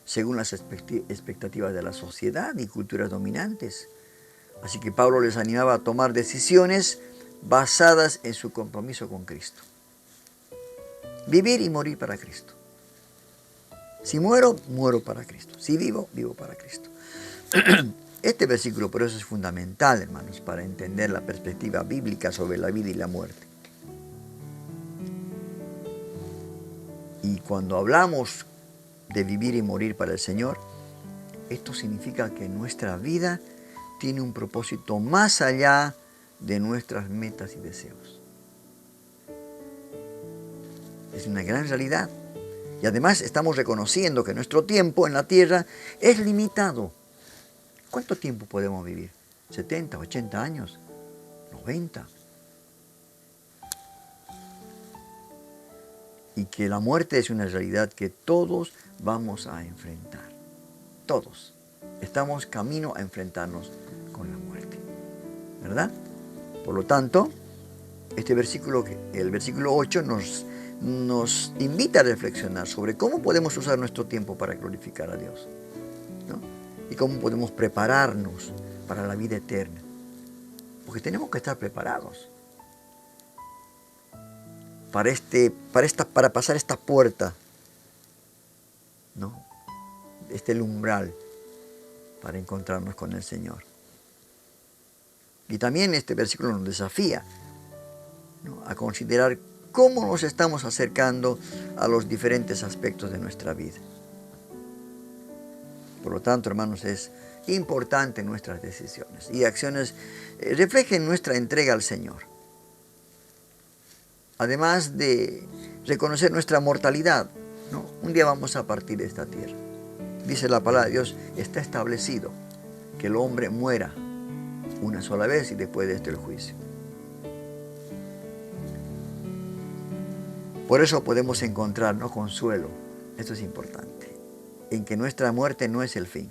según las expectativas de la sociedad y culturas dominantes. Así que Pablo les animaba a tomar decisiones basadas en su compromiso con Cristo. Vivir y morir para Cristo. Si muero, muero para Cristo. Si vivo, vivo para Cristo. Este versículo por eso es fundamental, hermanos, para entender la perspectiva bíblica sobre la vida y la muerte. Y cuando hablamos de vivir y morir para el Señor, esto significa que nuestra vida tiene un propósito más allá de nuestras metas y deseos. Es una gran realidad. Y además estamos reconociendo que nuestro tiempo en la tierra es limitado. ¿Cuánto tiempo podemos vivir? ¿70, 80 años? ¿90? Y que la muerte es una realidad que todos vamos a enfrentar. Todos. Estamos camino a enfrentarnos con la muerte. ¿Verdad? Por lo tanto, este versículo, el versículo 8 nos invita a reflexionar sobre cómo podemos usar nuestro tiempo para glorificar a Dios, ¿no? Y cómo podemos prepararnos para la vida eterna. Porque tenemos que estar preparados para pasar esta puerta, ¿no? Este umbral para encontrarnos con el Señor. Y también este versículo nos desafía, ¿no?, a considerar cómo nos estamos acercando a los diferentes aspectos de nuestra vida. Por lo tanto, hermanos, es importante nuestras decisiones y acciones reflejen nuestra entrega al Señor. Además de reconocer nuestra mortalidad, ¿no? Un día vamos a partir de esta tierra. Dice la palabra de Dios, está establecido que el hombre muera una sola vez y después de esto el juicio. Por eso podemos encontrarnos consuelo, esto es importante, en que nuestra muerte no es el fin,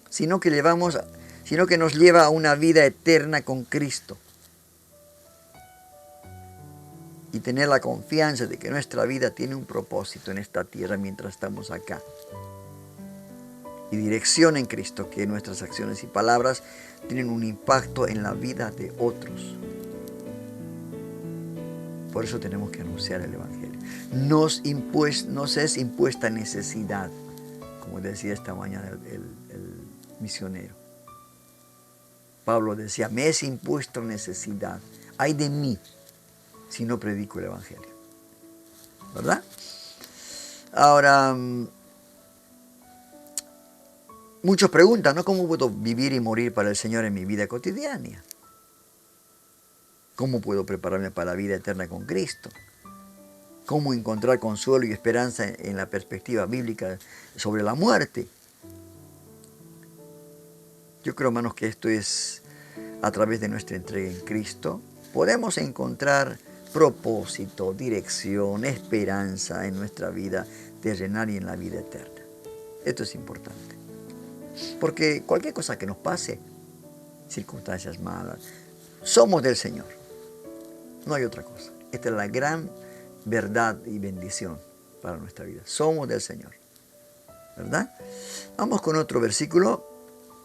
sino que nos lleva a una vida eterna con Cristo. Y tener la confianza de que nuestra vida tiene un propósito en esta tierra mientras estamos acá. Y dirección en Cristo, que nuestras acciones y palabras tienen un impacto en la vida de otros. Por eso tenemos que anunciar el Evangelio. Nos es impuesta necesidad, como decía esta mañana el misionero. Pablo decía, me es impuesto necesidad. Ay de mí si no predico el Evangelio. ¿Verdad? Ahora, muchos preguntan, ¿no? ¿Cómo puedo vivir y morir para el Señor en mi vida cotidiana? ¿Cómo puedo prepararme para la vida eterna con Cristo? ¿Cómo encontrar consuelo y esperanza en la perspectiva bíblica sobre la muerte? Yo creo, hermanos, que esto es a través de nuestra entrega en Cristo. Podemos encontrar propósito, dirección, esperanza en nuestra vida terrenal y en la vida eterna. Esto es importante. Porque cualquier cosa que nos pase, circunstancias malas, somos del Señor. No hay otra cosa. Esta es la gran verdad y bendición para nuestra vida. Somos del Señor. ¿Verdad? Vamos con otro versículo.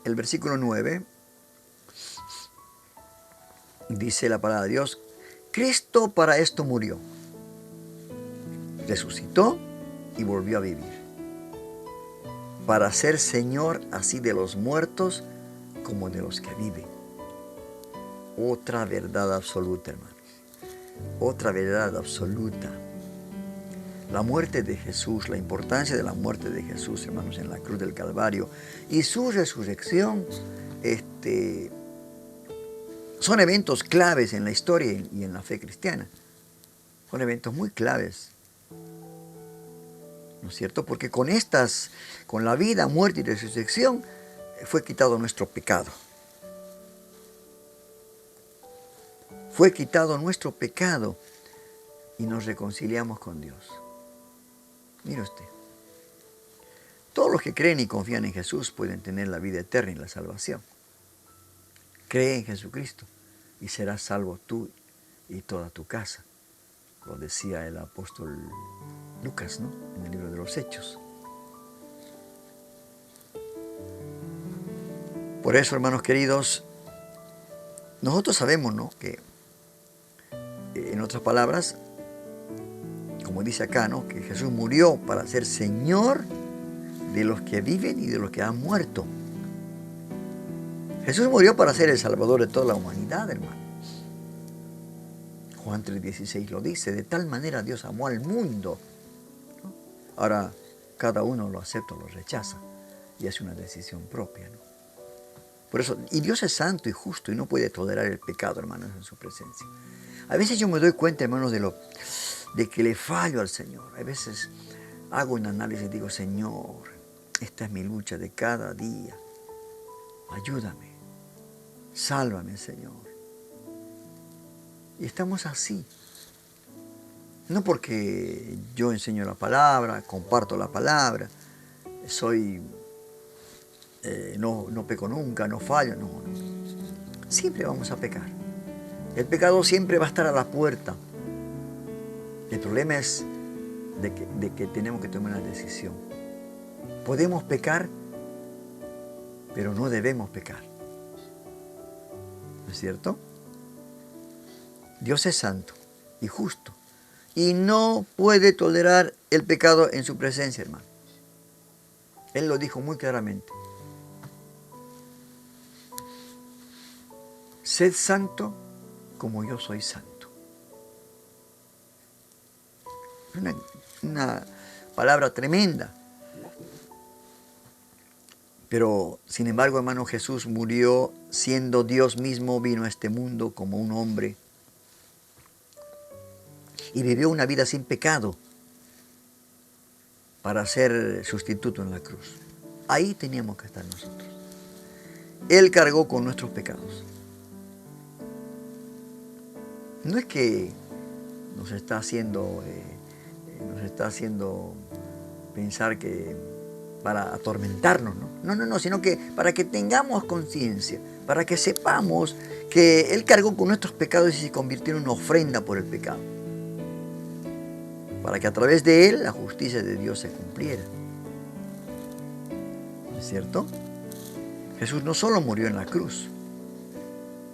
El versículo 9. Dice la palabra de Dios. Cristo para esto murió. Resucitó y volvió a vivir. Para ser Señor así de los muertos como de los que viven. Otra verdad absoluta, hermanos. Otra verdad absoluta. La muerte de Jesús, la importancia de la muerte de Jesús, hermanos, en la cruz del Calvario y su resurrección, son eventos claves en la historia y en la fe cristiana. Son eventos muy claves. ¿No es cierto? Porque con la vida, muerte y resurrección, fue quitado nuestro pecado. Fue quitado nuestro pecado y nos reconciliamos con Dios. Mire usted. Todos los que creen y confían en Jesús pueden tener la vida eterna y la salvación. Cree en Jesucristo y serás salvo tú y toda tu casa. Lo decía el apóstol Lucas, ¿no? En el libro de los Hechos. Por eso, hermanos queridos, nosotros sabemos, ¿no?, que, en otras palabras, como dice acá, ¿no?, que Jesús murió para ser Señor de los que viven y de los que han muerto. Jesús murió para ser el Salvador de toda la humanidad, hermano. Juan 3:16 lo dice, de tal manera Dios amó al mundo. Ahora, cada uno lo acepta o lo rechaza y es una decisión propia, ¿no? Por eso, y Dios es santo y justo y no puede tolerar el pecado, hermanos, en su presencia. A veces yo me doy cuenta, hermanos, de que le fallo al Señor. A veces hago un análisis y digo, Señor, esta es mi lucha de cada día. Ayúdame, sálvame, Señor. Y estamos así. No porque yo enseño la palabra, comparto la palabra, soy... no peco nunca, no fallo, no. Siempre vamos a pecar. El pecado siempre va a estar a la puerta. El problema es de que tenemos que tomar una decisión. Podemos pecar, pero no debemos pecar. ¿No es cierto? Dios es santo y justo y no puede tolerar el pecado en su presencia, hermano. Él lo dijo muy claramente. Sed santo como yo soy santo. Una palabra tremenda. Pero, sin embargo, hermano, Jesús murió siendo Dios mismo, vino a este mundo como un hombre y vivió una vida sin pecado para ser sustituto en la cruz. Ahí teníamos que estar nosotros. Él cargó con nuestros pecados. No es que nos está haciendo pensar que para atormentarnos, ¿no? No, sino que para que tengamos conciencia, para que sepamos que Él cargó con nuestros pecados y se convirtió en una ofrenda por el pecado. Para que a través de Él la justicia de Dios se cumpliera. ¿No es cierto? Jesús no solo murió en la cruz,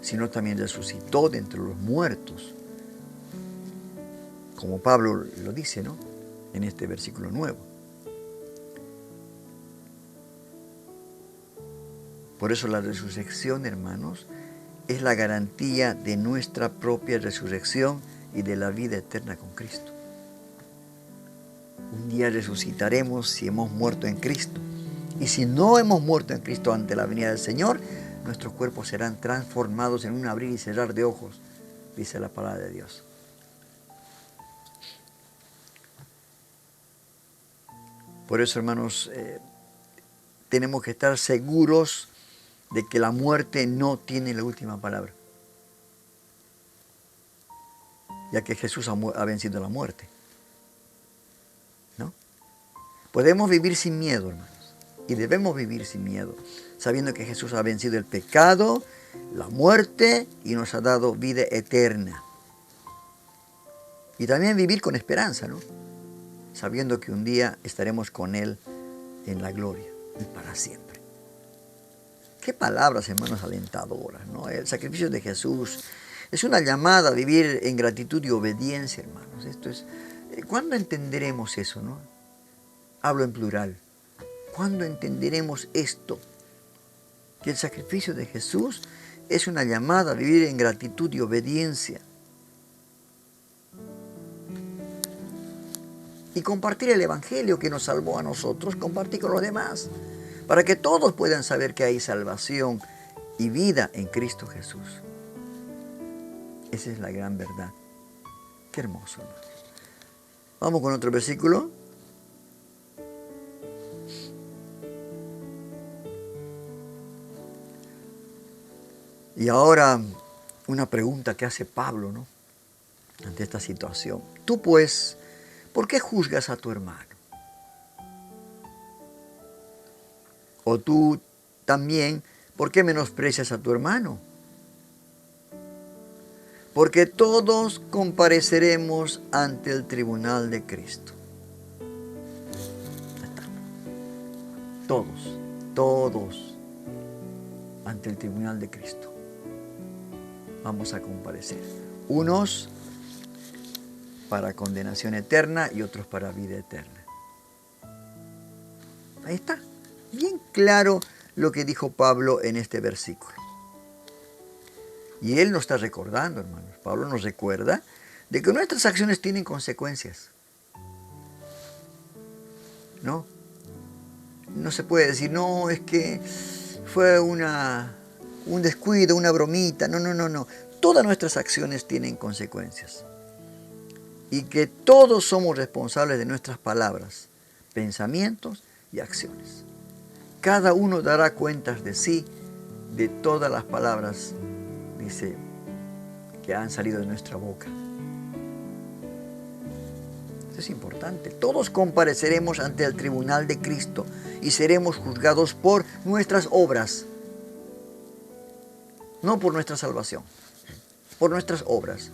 sino también resucitó de entre los muertos, como Pablo lo dice, ¿no?, en este versículo nuevo. Por eso la resurrección, hermanos, es la garantía de nuestra propia resurrección y de la vida eterna con Cristo. Un día resucitaremos si hemos muerto en Cristo. Y si no hemos muerto en Cristo ante la venida del Señor, nuestros cuerpos serán transformados en un abrir y cerrar de ojos, dice la palabra de Dios. Por eso, hermanos, tenemos que estar seguros de que la muerte no tiene la última palabra, ya que Jesús ha vencido la muerte, ¿no? Podemos vivir sin miedo, hermanos, y debemos vivir sin miedo, sabiendo que Jesús ha vencido el pecado, la muerte y nos ha dado vida eterna. Y también vivir con esperanza, ¿no?, sabiendo que un día estaremos con Él en la gloria y para siempre. Qué palabras, hermanos, alentadoras, ¿no? El sacrificio de Jesús es una llamada a vivir en gratitud y obediencia, hermanos. Esto es, ¿cuándo entenderemos eso, no? Hablo en plural. ¿Cuándo entenderemos esto? Que el sacrificio de Jesús es una llamada a vivir en gratitud y obediencia. Y compartir el Evangelio que nos salvó a nosotros, compartir con los demás, para que todos puedan saber que hay salvación y vida en Cristo Jesús. Esa es la gran verdad. Qué hermoso, ¿no? Vamos con otro versículo. Y ahora una pregunta que hace Pablo, ¿no?, ante esta situación. Tú pues, ¿por qué juzgas a tu hermano? O tú también, ¿por qué menosprecias a tu hermano? Porque todos compareceremos ante el tribunal de Cristo. Todos ante el tribunal de Cristo vamos a comparecer. Unos para condenación eterna y otros para vida eterna. Ahí está, bien claro lo que dijo Pablo en este versículo. Y él nos está recordando, hermanos. Pablo nos recuerda de que nuestras acciones tienen consecuencias. ¿No? No se puede decir, no, es que fue un descuido, una bromita. No. Todas nuestras acciones tienen consecuencias. Y que todos somos responsables de nuestras palabras, pensamientos y acciones. Cada uno dará cuentas de sí, de todas las palabras, dice, que han salido de nuestra boca. Esto es importante. Todos compareceremos ante el tribunal de Cristo y seremos juzgados por nuestras obras. No por nuestra salvación, por nuestras obras.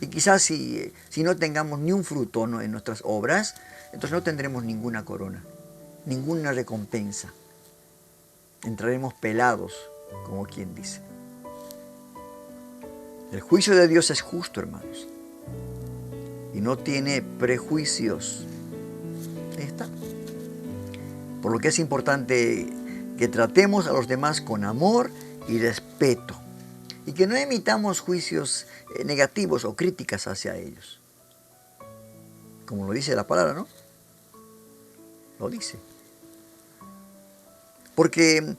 Y quizás si no tengamos ni un fruto, ¿no?, en nuestras obras, entonces no tendremos ninguna corona, ninguna recompensa. Entraremos pelados, como quien dice. El juicio de Dios es justo, hermanos, y no tiene prejuicios. Ahí está. Por lo que es importante que tratemos a los demás con amor y respeto, y que no emitamos juicios negativos o críticas hacia ellos. Como lo dice la palabra, ¿no? Lo dice. Porque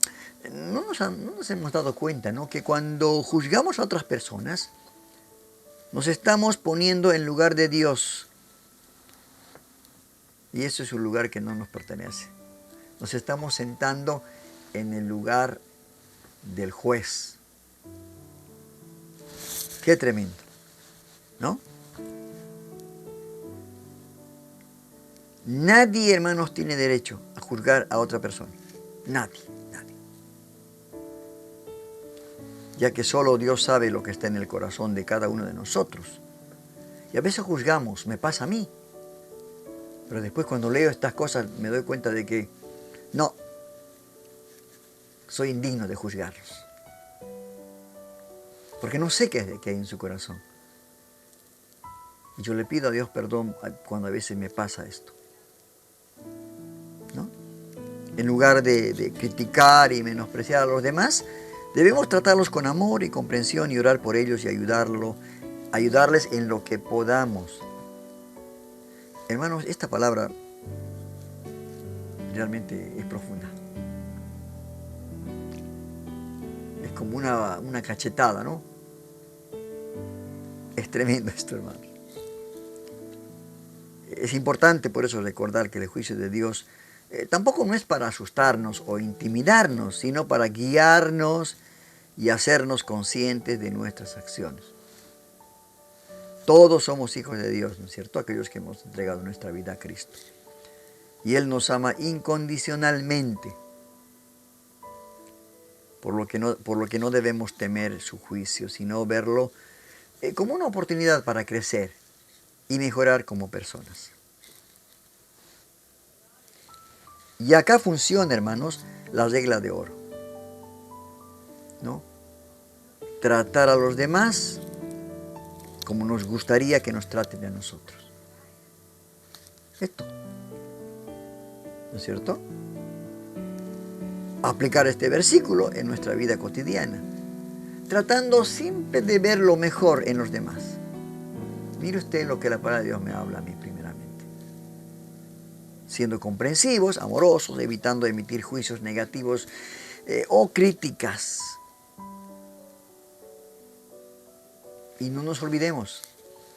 no nos hemos dado cuenta, ¿no?, que cuando juzgamos a otras personas, nos estamos poniendo en lugar de Dios. Y eso es un lugar que no nos pertenece. Nos estamos sentando en el lugar del juez. Qué tremendo, ¿no? Nadie, hermanos, tiene derecho a juzgar a otra persona. Nadie. Ya que solo Dios sabe lo que está en el corazón de cada uno de nosotros. Y a veces juzgamos, me pasa a mí. Pero después cuando leo estas cosas me doy cuenta de que no, soy indigno de juzgarlos. Porque no sé qué hay en su corazón. Y yo le pido a Dios perdón cuando a veces me pasa esto, ¿no? En lugar de criticar y menospreciar a los demás, debemos tratarlos con amor y comprensión y orar por ellos y ayudarles en lo que podamos. Hermanos, esta palabra realmente es profunda. Es como una cachetada, ¿no? Es tremendo esto, hermanos. Es importante por eso recordar que el juicio de Dios tampoco no es para asustarnos o intimidarnos, sino para guiarnos y hacernos conscientes de nuestras acciones. Todos somos hijos de Dios, ¿no es cierto? Aquellos que hemos entregado nuestra vida a Cristo. Y Él nos ama incondicionalmente, por lo que no debemos temer su juicio, sino verlo como una oportunidad para crecer y mejorar como personas. Y acá funciona, hermanos, la regla de oro, ¿no? Tratar a los demás como nos gustaría que nos traten a nosotros. Esto, ¿no es cierto? Aplicar este versículo en nuestra vida cotidiana, tratando siempre de ver lo mejor en los demás. Mire usted lo que la palabra de Dios me habla a mí primeramente. Siendo comprensivos, amorosos, evitando emitir juicios negativos o críticas. Y no nos olvidemos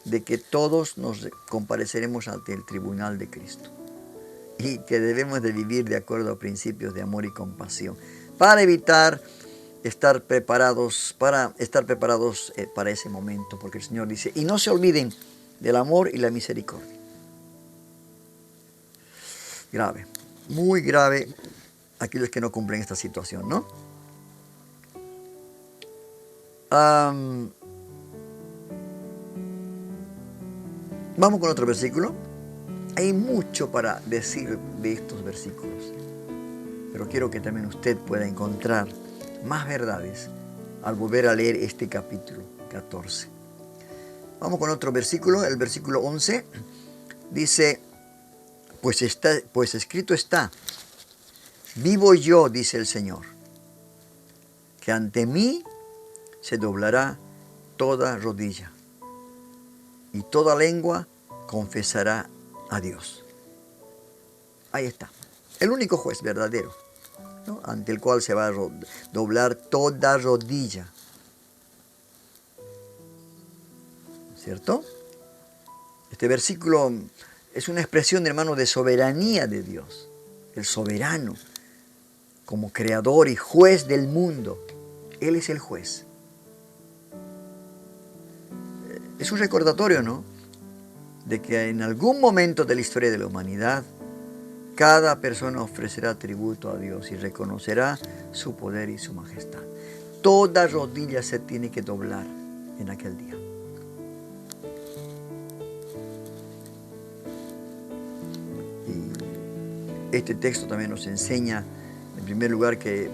de que todos nos compareceremos ante el tribunal de Cristo. Y que debemos de vivir de acuerdo a principios de amor y compasión. Para estar preparados para ese momento. Porque el Señor dice, y no se olviden del amor y la misericordia. Grave, muy grave aquellos que no cumplen esta situación, ¿no? Vamos con otro versículo. Hay mucho para decir de estos versículos, pero quiero que también usted pueda encontrar más verdades al volver a leer este capítulo 14. Vamos con otro versículo, el versículo 11. Dice, pues escrito está, vivo yo, dice el Señor, que ante mí se doblará toda rodilla y toda lengua confesará a Dios. Ahí está, el único juez verdadero, ¿no? Ante el cual se va a doblar toda rodilla. ¿Cierto? Este versículo es una expresión, hermano, de soberanía de Dios. El soberano, como creador y juez del mundo. Él es el juez. Es un recordatorio, ¿no?, de que en algún momento de la historia de la humanidad, cada persona ofrecerá tributo a Dios y reconocerá su poder y su majestad. Toda rodilla se tiene que doblar en aquel día. Y este texto también nos enseña, en primer lugar, que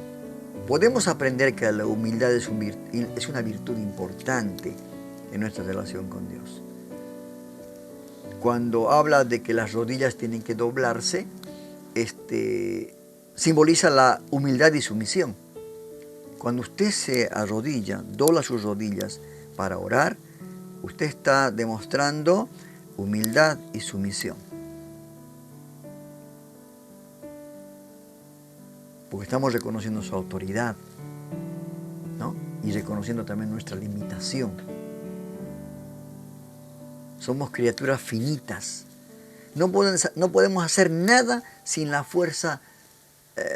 podemos aprender que la humildad es una virtud importante en nuestra relación con Dios. Cuando habla de que las rodillas tienen que doblarse, simboliza la humildad y sumisión. Cuando usted se arrodilla, dobla sus rodillas para orar, usted está demostrando humildad y sumisión. Porque estamos reconociendo su autoridad, ¿no? Y reconociendo también nuestra limitación. Somos criaturas finitas. No podemos hacer nada sin la fuerza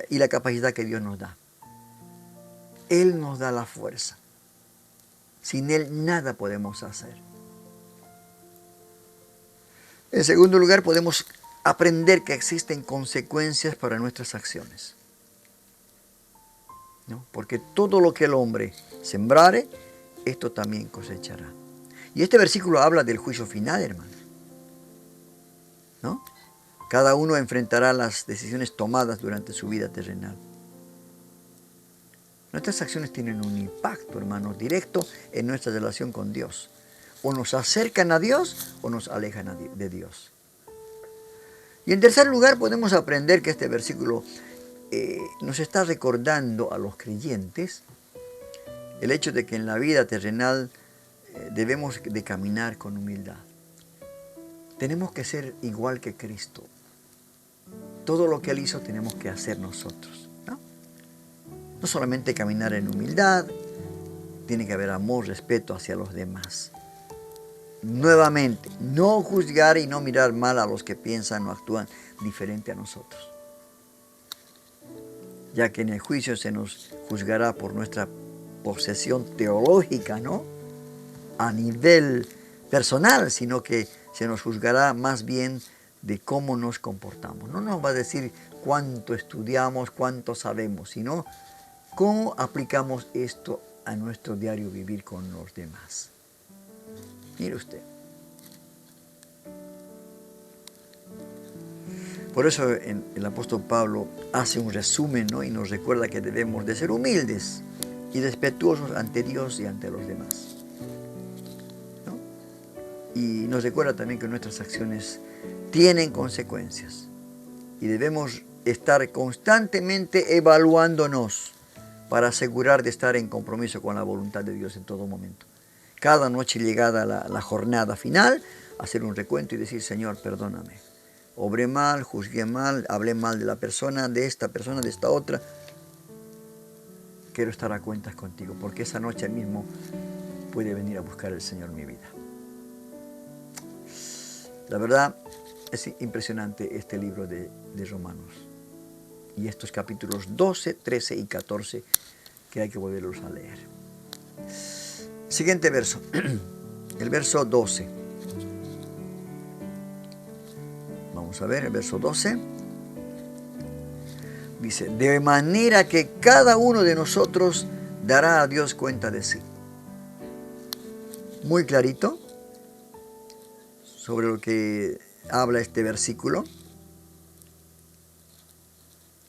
y la capacidad que Dios nos da. Él nos da la fuerza. Sin Él nada podemos hacer. En segundo lugar, podemos aprender que existen consecuencias para nuestras acciones, ¿no? Porque todo lo que el hombre sembrare, esto también cosechará. Y este versículo habla del juicio final, hermano, ¿no? Cada uno enfrentará las decisiones tomadas durante su vida terrenal. Nuestras acciones tienen un impacto, hermano, directo en nuestra relación con Dios. O nos acercan a Dios o nos alejan de Dios. Y en tercer lugar, podemos aprender que este versículo nos está recordando a los creyentes el hecho de que en la vida terrenal debemos de caminar con humildad. Tenemos que ser igual que Cristo. Todo lo que Él hizo tenemos que hacer nosotros, ¿no? No solamente caminar en humildad, tiene que haber amor, respeto hacia los demás. Nuevamente, no juzgar y no mirar mal a los que piensan o actúan diferente a nosotros. Ya que en el juicio se nos juzgará por nuestra posesión teológica, ¿no?, a nivel personal, sino que se nos juzgará más bien de cómo nos comportamos. No nos va a decir cuánto estudiamos, cuánto sabemos, sino cómo aplicamos esto a nuestro diario vivir con los demás. Mire usted. Por eso el apóstol Pablo hace un resumen, ¿no?, y nos recuerda que debemos de ser humildes y respetuosos ante Dios y ante los demás. Y nos recuerda también que nuestras acciones tienen consecuencias y debemos estar constantemente evaluándonos para asegurar de estar en compromiso con la voluntad de Dios en todo momento. Cada noche llegada la jornada final, hacer un recuento y decir: Señor, perdóname. Obré mal, juzgué mal, hablé mal de la persona, de esta otra. Quiero estar a cuentas contigo, porque esa noche mismo puede venir a buscar el Señor mi vida. La verdad, es impresionante este libro de Romanos. Y estos capítulos 12, 13 y 14 que hay que volverlos a leer. Siguiente verso. El verso 12. Vamos a ver el verso 12. Dice, de manera que cada uno de nosotros dará a Dios cuenta de sí. Muy clarito sobre lo que habla este versículo,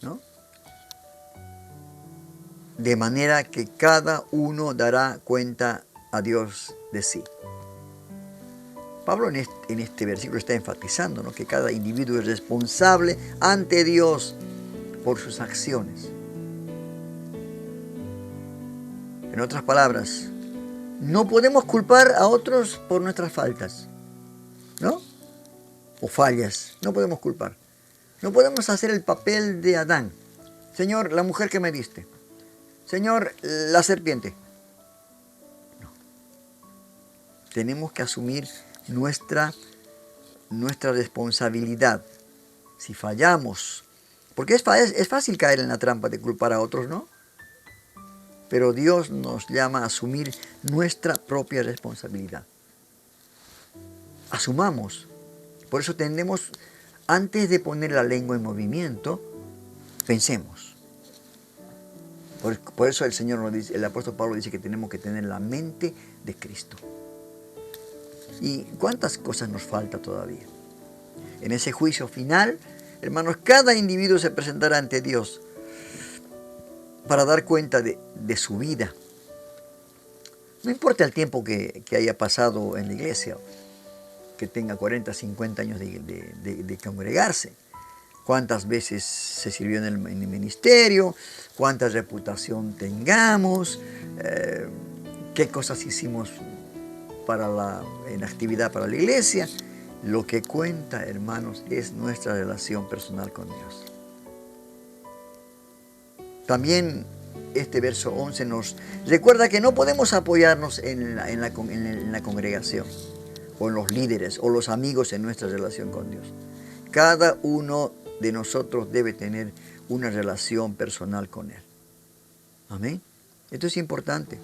¿no? De manera que cada uno dará cuenta a Dios de sí. Pablo en este versículo está enfatizando, ¿no?, que cada individuo es responsable ante Dios por sus acciones. En otras palabras, no podemos culpar a otros por nuestras faltas, ¿no? O fallas. No podemos culpar. No podemos hacer el papel de Adán. Señor, la mujer que me diste. Señor, la serpiente. No. Tenemos que asumir nuestra responsabilidad. Si fallamos, porque es fácil caer en la trampa de culpar a otros, ¿no? Pero Dios nos llama a asumir nuestra propia responsabilidad. Asumamos. Por eso tendemos, antes de poner la lengua en movimiento, pensemos. Por eso el Señor nos dice, el apóstol Pablo dice que tenemos que tener la mente de Cristo. ¿Y cuántas cosas nos falta todavía? En ese juicio final, hermanos, cada individuo se presentará ante Dios para dar cuenta de su vida. No importa el tiempo que haya pasado en la iglesia, que tenga 40, 50 años de congregarse, cuántas veces se sirvió en el ministerio, cuánta reputación tengamos, qué cosas hicimos en actividad para la iglesia. Lo que cuenta, hermanos, es nuestra relación personal con Dios. También este verso 11 nos recuerda que no podemos apoyarnos en la congregación, o en los líderes, o los amigos en nuestra relación con Dios. Cada uno de nosotros debe tener una relación personal con Él. Amén. Esto es importante.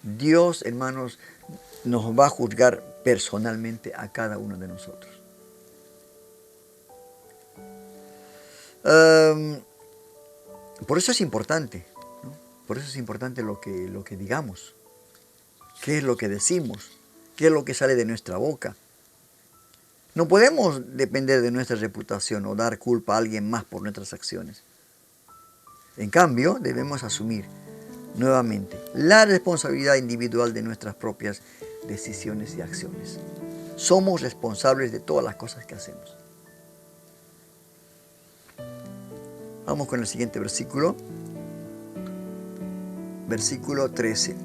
Dios, hermanos, nos va a juzgar personalmente a cada uno de nosotros. Por eso es importante, ¿no? Por eso es importante lo que digamos. ¿Qué es lo que decimos? ¿Qué es lo que sale de nuestra boca? No podemos depender de nuestra reputación o dar culpa a alguien más por nuestras acciones. En cambio, debemos asumir nuevamente la responsabilidad individual de nuestras propias decisiones y acciones. Somos responsables de todas las cosas que hacemos. Vamos con el siguiente versículo. Versículo 13.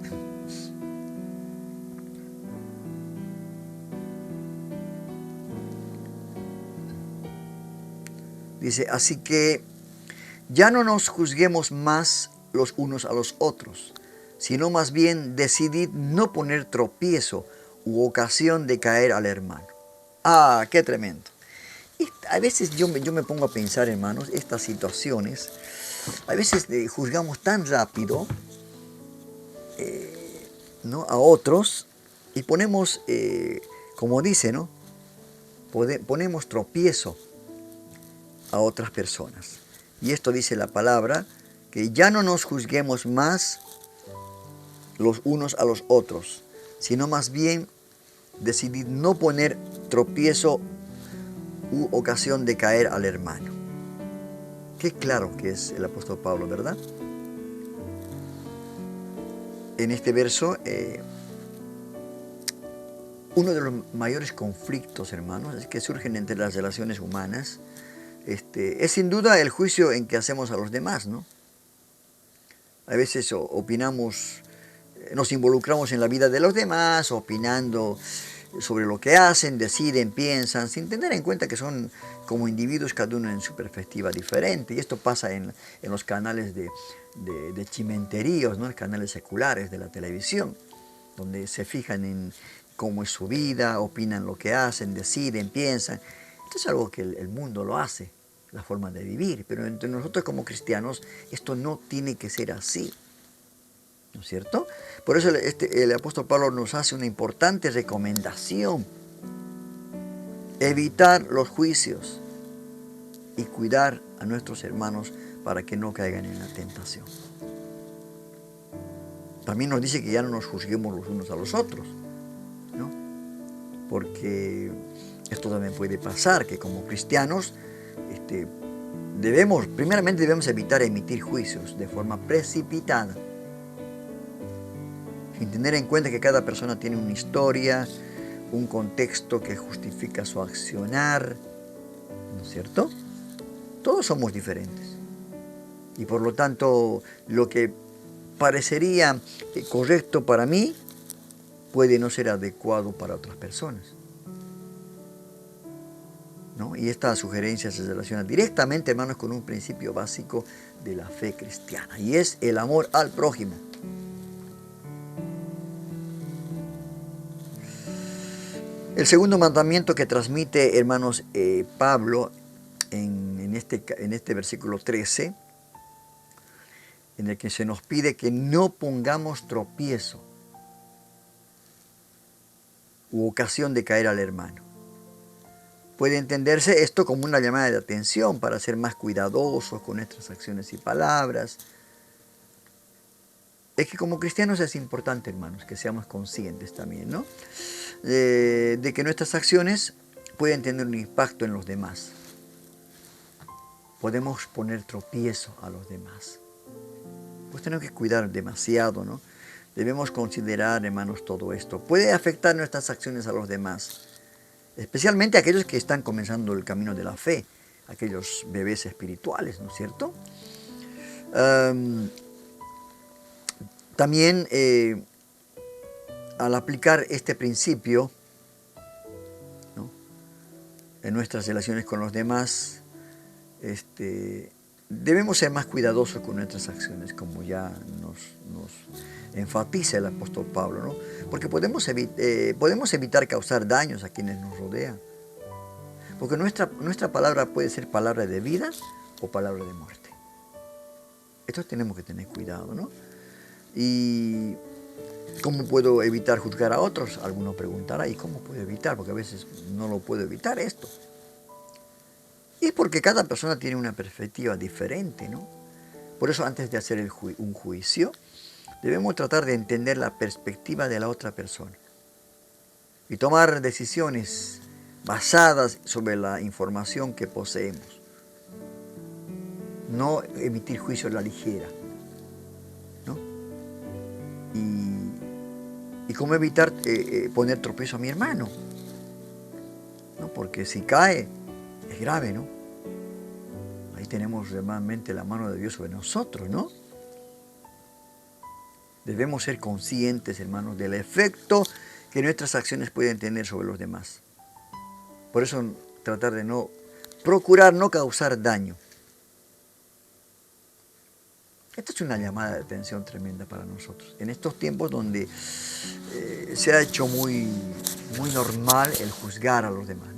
Dice, así que ya no nos juzguemos más los unos a los otros, sino más bien decidid no poner tropiezo u ocasión de caer al hermano. ¡Ah, qué tremendo! A veces yo me pongo a pensar, hermanos, estas situaciones, a veces juzgamos tan rápido, ¿no?, a otros, y ponemos, como dice, ¿no?, ponemos tropiezo a otras personas. Y esto dice la palabra, que ya no nos juzguemos más los unos a los otros, sino más bien decidid no poner tropiezo u ocasión de caer al hermano. Qué claro que es el apóstol Pablo, ¿verdad? En este verso, uno de los mayores conflictos, hermanos, que surgen entre las relaciones humanas, es sin duda el juicio en que hacemos a los demás, ¿no? A veces opinamos, nos involucramos en la vida de los demás, opinando sobre lo que hacen, deciden, piensan, sin tener en cuenta que son como individuos, cada uno en su perspectiva diferente. Y esto pasa en los canales de chimenteríos, ¿no?, los canales seculares de la televisión, donde se fijan en cómo es su vida, opinan lo que hacen, deciden, piensan. Esto es algo que el mundo lo hace, la forma de vivir, pero entre nosotros como cristianos esto no tiene que ser así, ¿no es cierto? Por eso el apóstol Pablo nos hace una importante recomendación: evitar los juicios. y cuidar a nuestros hermanos para que no caigan en la tentación. También nos dice que ya no nos juzguemos los unos a los otros, ¿no? Porque esto también puede pasar, que como cristianos primeramente debemos evitar emitir juicios de forma precipitada, sin tener en cuenta que cada persona tiene una historia, un contexto que justifica su accionar, ¿no es cierto? Todos somos diferentes y por lo tanto lo que parecería correcto para mí puede no ser adecuado para otras personas, ¿no? Y esta sugerencia se relaciona directamente, hermanos, con un principio básico de la fe cristiana, y es el amor al prójimo. El segundo mandamiento que transmite, hermanos, Pablo en este versículo 13, en el que se nos pide que no pongamos tropiezo u ocasión de caer al hermano. Puede entenderse esto como una llamada de atención para ser más cuidadosos con nuestras acciones y palabras. Es que como cristianos es importante, hermanos, que seamos conscientes también, ¿no? De que nuestras acciones pueden tener un impacto en los demás. Podemos poner tropiezo a los demás. Pues tenemos que cuidar demasiado, ¿no? Debemos considerar, hermanos, todo esto. Puede afectar nuestras acciones a los demás, especialmente a aquellos que están comenzando el camino de la fe, aquellos bebés espirituales, ¿no es cierto? También al aplicar este principio, ¿no?, en nuestras relaciones con los demás, debemos ser más cuidadosos con nuestras acciones, como ya nos enfatiza el apóstol Pablo, ¿no? Porque podemos evitar causar daños a quienes nos rodean. Porque nuestra palabra puede ser palabra de vida o palabra de muerte. Esto tenemos que tener cuidado, ¿no? Y ¿cómo puedo evitar juzgar a otros? Alguno preguntará, ¿y cómo puedo evitar? Porque a veces no lo puedo evitar esto. Y porque cada persona tiene una perspectiva diferente, ¿no? Por eso antes de hacer un juicio, debemos tratar de entender la perspectiva de la otra persona y tomar decisiones basadas sobre la información que poseemos. No emitir juicios a la ligera, ¿no? Y cómo evitar poner tropiezo a mi hermano, ¿no? Porque si cae, es grave, ¿no? Ahí tenemos realmente la mano de Dios sobre nosotros, ¿no? Debemos ser conscientes, hermanos, del efecto que nuestras acciones pueden tener sobre los demás. Por eso tratar de procurar no causar daño. Esto es una llamada de atención tremenda para nosotros. En estos tiempos donde se ha hecho muy normal el juzgar a los demás, ¿no?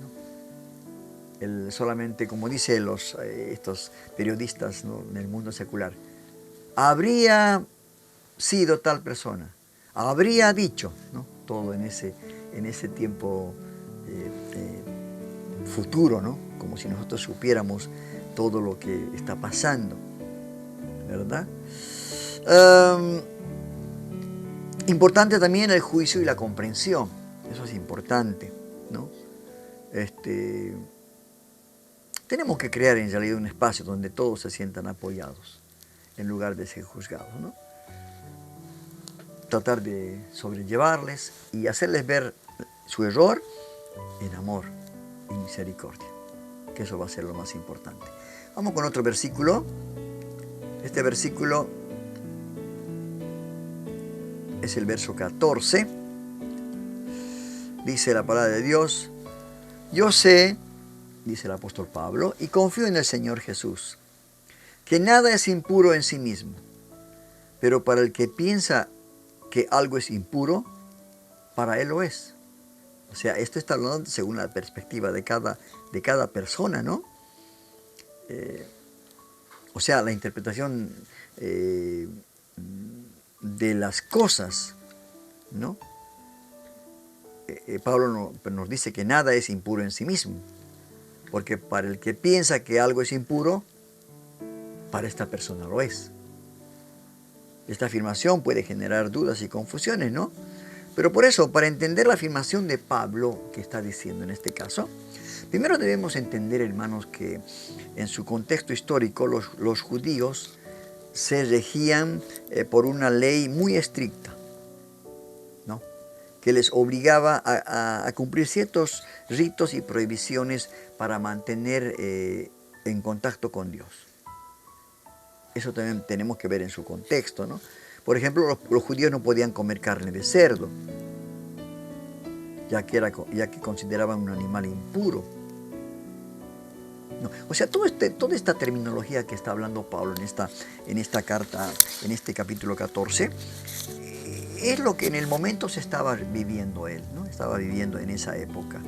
Solamente, como dicen estos periodistas, ¿no?, en el mundo secular, habría sido tal persona, habría dicho, ¿no? Todo en ese tiempo futuro, ¿no? Como si nosotros supiéramos todo lo que está pasando, ¿verdad? Importante también el juicio y la comprensión. Eso es importante, ¿no? Tenemos que crear en realidad un espacio donde todos se sientan apoyados en lugar de ser juzgados, ¿no? Tratar de sobrellevarles y hacerles ver su error en amor y misericordia, que eso va a ser lo más importante. Vamos con otro versículo. Este versículo es el verso 14. Dice la palabra de Dios: yo sé, dice el apóstol Pablo, y confío en el Señor Jesús, que nada es impuro en sí mismo, pero para el que piensa que algo es impuro, para él lo es. O sea, esto está hablando según la perspectiva de cada persona, ¿no? O sea, la interpretación de las cosas, ¿no? Pablo nos dice que nada es impuro en sí mismo. Porque para el que piensa que algo es impuro, para esta persona lo es. Esta afirmación puede generar dudas y confusiones, ¿no? Pero por eso, para entender la afirmación de Pablo que está diciendo en este caso, primero debemos entender, hermanos, que en su contexto histórico los judíos se regían por una ley muy estricta, ¿no? Que les obligaba a cumplir ciertos ritos y prohibiciones para mantener en contacto con Dios. Eso también tenemos que ver en su contexto, ¿no? Por ejemplo, los judíos no podían comer carne de cerdo, ya que consideraban un animal impuro. No. O sea, toda esta terminología que está hablando Pablo en esta carta, en este capítulo 14, es lo que en el momento se estaba viviendo él, ¿no? Estaba viviendo en esa época.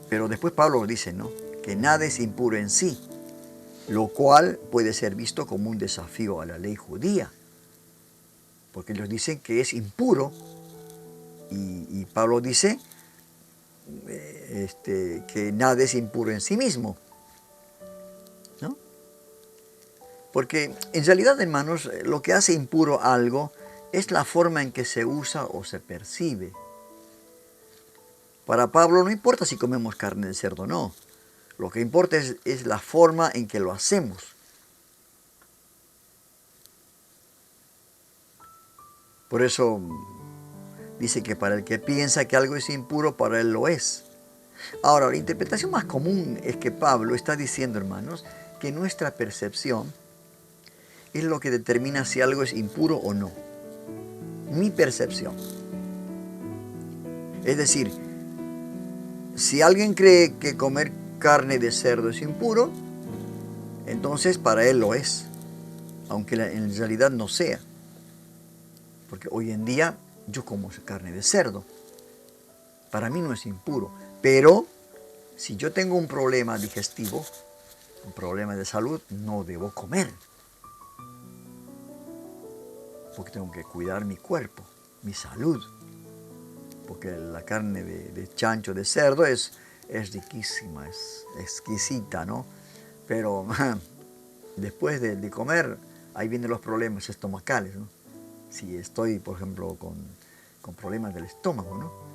Pero después Pablo dice, ¿no?, que nada es impuro en sí, lo cual puede ser visto como un desafío a la ley judía, porque ellos dicen que es impuro, y Pablo dice que nada es impuro en sí mismo, ¿no? Porque en realidad, hermanos, lo que hace impuro algo es la forma en que se usa o se percibe. Para Pablo no importa si comemos carne de cerdo o no, lo que importa es la forma en que lo hacemos. Por eso dice que para el que piensa que algo es impuro, para él lo es. Ahora, la interpretación más común es que Pablo está diciendo, hermanos, que nuestra percepción es lo que determina si algo es impuro o no. Mi percepción. Es decir, si alguien cree que comer carne de cerdo es impuro, entonces para él lo es, aunque en realidad no sea. Porque hoy en día yo como carne de cerdo. Para mí no es impuro. Pero si yo tengo un problema digestivo, un problema de salud, no debo comer. Porque tengo que cuidar mi cuerpo, mi salud. Porque la carne de chancho, de cerdo, es riquísima, es exquisita, ¿no? Pero después de comer, ahí vienen los problemas estomacales, ¿no? Si estoy, por ejemplo, con problemas del estómago, ¿no?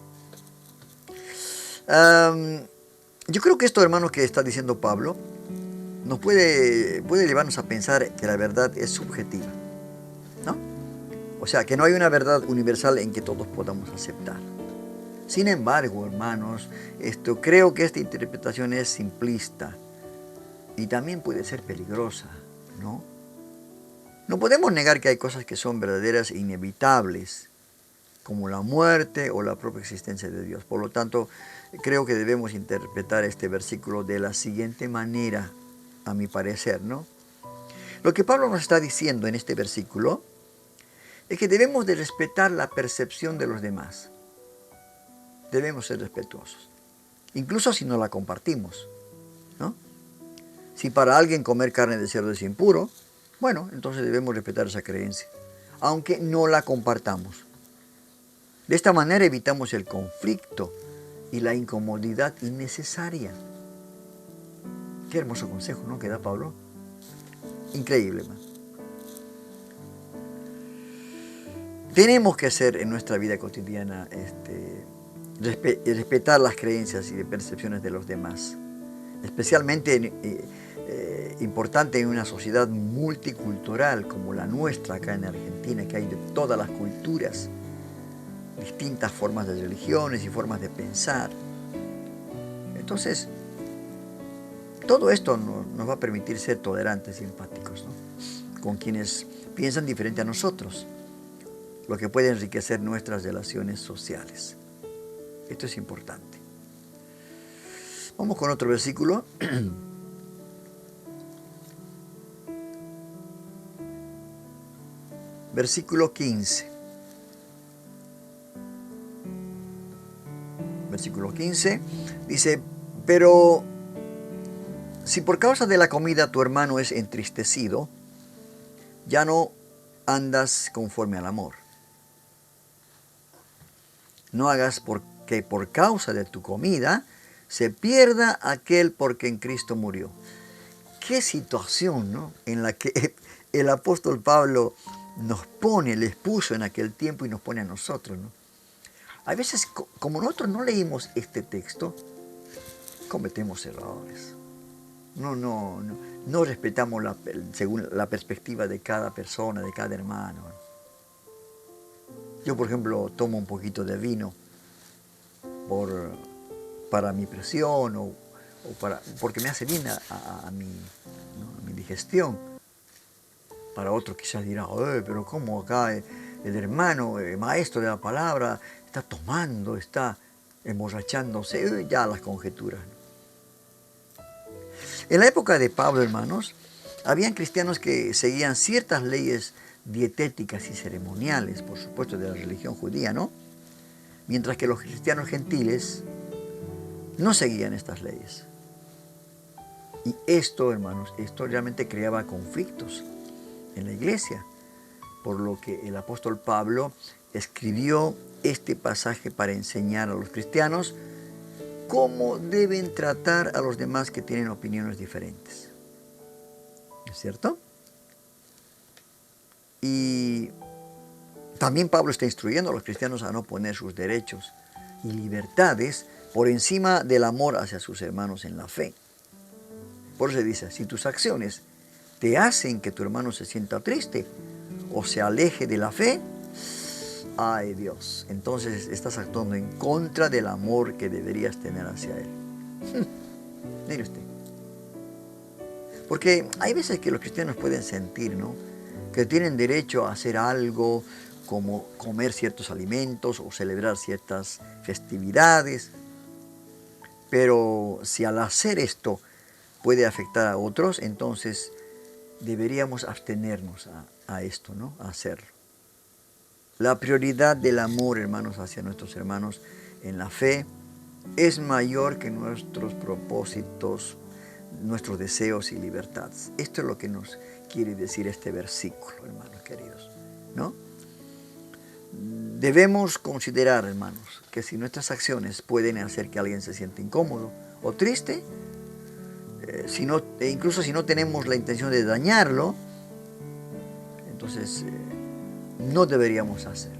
Yo creo que esto, hermanos, que está diciendo Pablo, nos puede llevarnos a pensar que la verdad es subjetiva, ¿no? O sea, que no hay una verdad universal en que todos podamos aceptar. Sin embargo, hermanos, creo que esta interpretación es simplista y también puede ser peligrosa, ¿no? No podemos negar que hay cosas que son verdaderas e inevitables, como la muerte o la propia existencia de Dios. Por lo tanto, creo que debemos interpretar este versículo de la siguiente manera, a mi parecer, ¿no? Lo que Pablo nos está diciendo en este versículo es que debemos de respetar la percepción de los demás. Debemos ser respetuosos, incluso si no la compartimos, ¿no? Si para alguien comer carne de cerdo es impuro, bueno, entonces debemos respetar esa creencia, aunque no la compartamos. De esta manera evitamos el conflicto y la incomodidad innecesaria. Qué hermoso consejo, ¿no?, que da Pablo. Increíble, man. Tenemos que hacer en nuestra vida cotidiana respetar las creencias y percepciones de los demás. Especialmente importante en una sociedad multicultural como la nuestra acá en Argentina, que hay de todas las culturas, distintas formas de religiones y formas de pensar. Entonces, todo esto nos va a permitir ser tolerantes y empáticos, ¿no?, con quienes piensan diferente a nosotros, lo que puede enriquecer nuestras relaciones sociales. Esto es importante. Vamos con otro versículo. Versículo 15. Versículo 15 dice: pero si por causa de la comida tu hermano es entristecido, ya no andas conforme al amor. No hagas que por causa de tu comida se pierda aquel por quien Cristo murió. Qué situación, ¿no?, en la que el apóstol Pablo nos pone, les puso en aquel tiempo y nos pone a nosotros, ¿no? A veces, como nosotros no leímos este texto, cometemos errores. No respetamos según la perspectiva de cada persona, de cada hermano. Yo, por ejemplo, tomo un poquito de vino para mi presión porque me hace bien a mi digestión. Para otro quizás dirá, pero ¿cómo acá el hermano, maestro de la palabra, está tomando, está emborrachándose? Ya las conjeturas. En la época de Pablo, hermanos, habían cristianos que seguían ciertas leyes dietéticas y ceremoniales, por supuesto, de la religión judía, ¿no? Mientras que los cristianos gentiles no seguían estas leyes. Y esto, hermanos, esto realmente creaba conflictos en la iglesia, por lo que el apóstol Pablo escribió este pasaje para enseñar a los cristianos cómo deben tratar a los demás que tienen opiniones diferentes. ¿Es cierto? Y también Pablo está instruyendo a los cristianos a no poner sus derechos y libertades por encima del amor hacia sus hermanos en la fe. Por eso dice, si tus acciones te hacen que tu hermano se sienta triste o se aleje de la fe, ay Dios, entonces estás actuando en contra del amor que deberías tener hacia él. Mire usted. Porque hay veces que los cristianos pueden sentir, ¿no?, que tienen derecho a hacer algo como comer ciertos alimentos o celebrar ciertas festividades. Pero si al hacer esto puede afectar a otros, entonces deberíamos abstenernos a esto, ¿no?, a hacerlo. La prioridad del amor, hermanos, hacia nuestros hermanos en la fe es mayor que nuestros propósitos, nuestros deseos y libertades. Esto es lo que nos quiere decir este versículo, hermanos queridos, ¿no? Debemos considerar, hermanos, que si nuestras acciones pueden hacer que alguien se sienta incómodo o triste, incluso si no tenemos la intención de dañarlo, entonces no deberíamos hacerlo,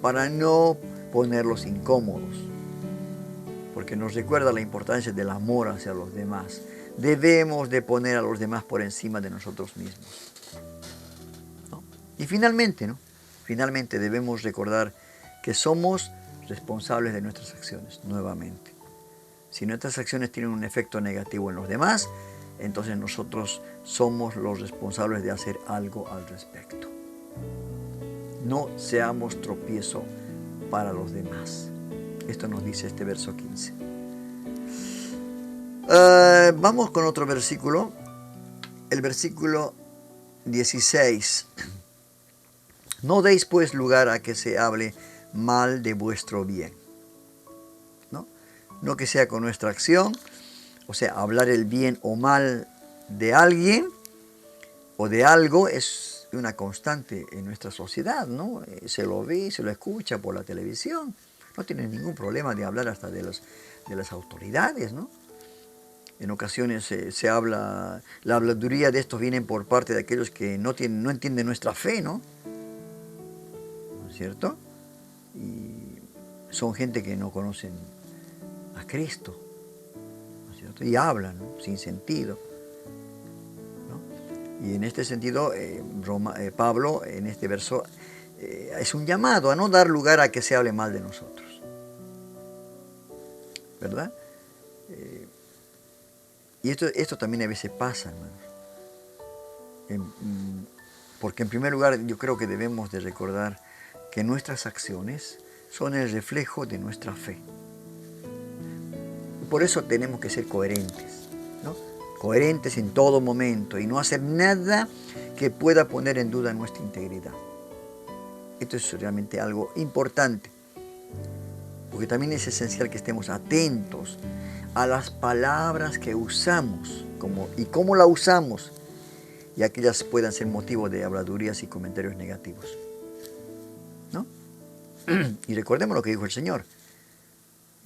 para no ponerlos incómodos, porque nos recuerda la importancia del amor hacia los demás. Debemos de poner a los demás por encima de nosotros mismos, ¿no? Y finalmente, ¿no?, finalmente debemos recordar que somos responsables de nuestras acciones, nuevamente. Si nuestras acciones tienen un efecto negativo en los demás, entonces nosotros somos los responsables de hacer algo al respecto. No seamos tropiezo para los demás. Esto nos dice este verso 15. Vamos con otro versículo, el versículo 16. No deis pues lugar a que se hable mal de vuestro bien. No que sea con nuestra acción, o sea, hablar el bien o mal de alguien o de algo es una constante en nuestra sociedad, ¿no? Se lo ve, se lo escucha por la televisión. No tienen ningún problema de hablar hasta de las autoridades, ¿no? En ocasiones se habla, la habladuría de estos vienen por parte de aquellos que no entienden nuestra fe, ¿no? ¿No es cierto? Y son gente que no conocen a Cristo, ¿no es cierto? Y hablan, ¿no?, sin sentido, ¿no? Y en este sentido, Pablo, en este verso, es un llamado a no dar lugar a que se hable mal de nosotros, ¿verdad? Y esto también a veces pasa, hermanos. Porque en primer lugar yo creo que debemos de recordar que nuestras acciones son el reflejo de nuestra fe. Por eso tenemos que ser coherentes, ¿no? Coherentes en todo momento y no hacer nada que pueda poner en duda nuestra integridad. Esto es realmente algo importante, porque también es esencial que estemos atentos a las palabras que usamos y cómo las usamos, y aquellas puedan ser motivo de habladurías y comentarios negativos, ¿no? Y recordemos lo que dijo el Señor,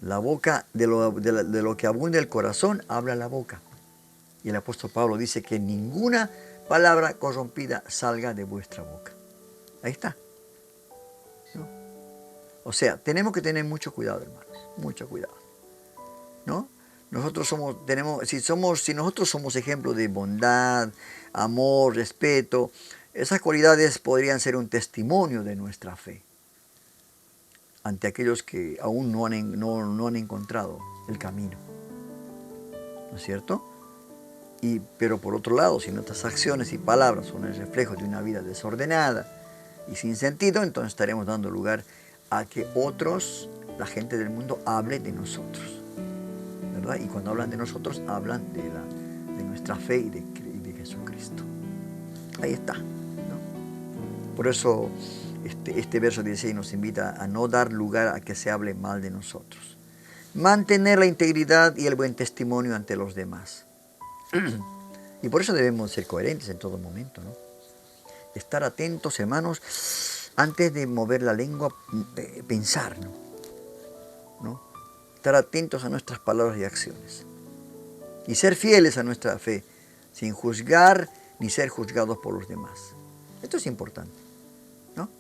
La boca, de lo que abunda el corazón, habla la boca. Y el apóstol Pablo dice que ninguna palabra corrompida salga de vuestra boca. Ahí está, ¿no? O sea, tenemos que tener mucho cuidado, hermanos, mucho cuidado, ¿no? Si nosotros somos ejemplos de bondad, amor, respeto, esas cualidades podrían ser un testimonio de nuestra fe ante aquellos que aún no han encontrado el camino, ¿no es cierto? Pero por otro lado, si nuestras acciones y palabras son el reflejo de una vida desordenada y sin sentido, entonces estaremos dando lugar a que otros, la gente del mundo, hable de nosotros, ¿verdad? Y cuando hablan de nosotros, hablan de nuestra fe y de Jesucristo. Ahí está, ¿no? Por eso este verso 16 nos invita a no dar lugar a que se hable mal de nosotros. Mantener la integridad y el buen testimonio ante los demás. Y por eso debemos ser coherentes en todo momento, ¿no? Estar atentos, hermanos, antes de mover la lengua, pensar, ¿no? Estar atentos a nuestras palabras y acciones. Y ser fieles a nuestra fe, sin juzgar ni ser juzgados por los demás. Esto es importante, ¿no?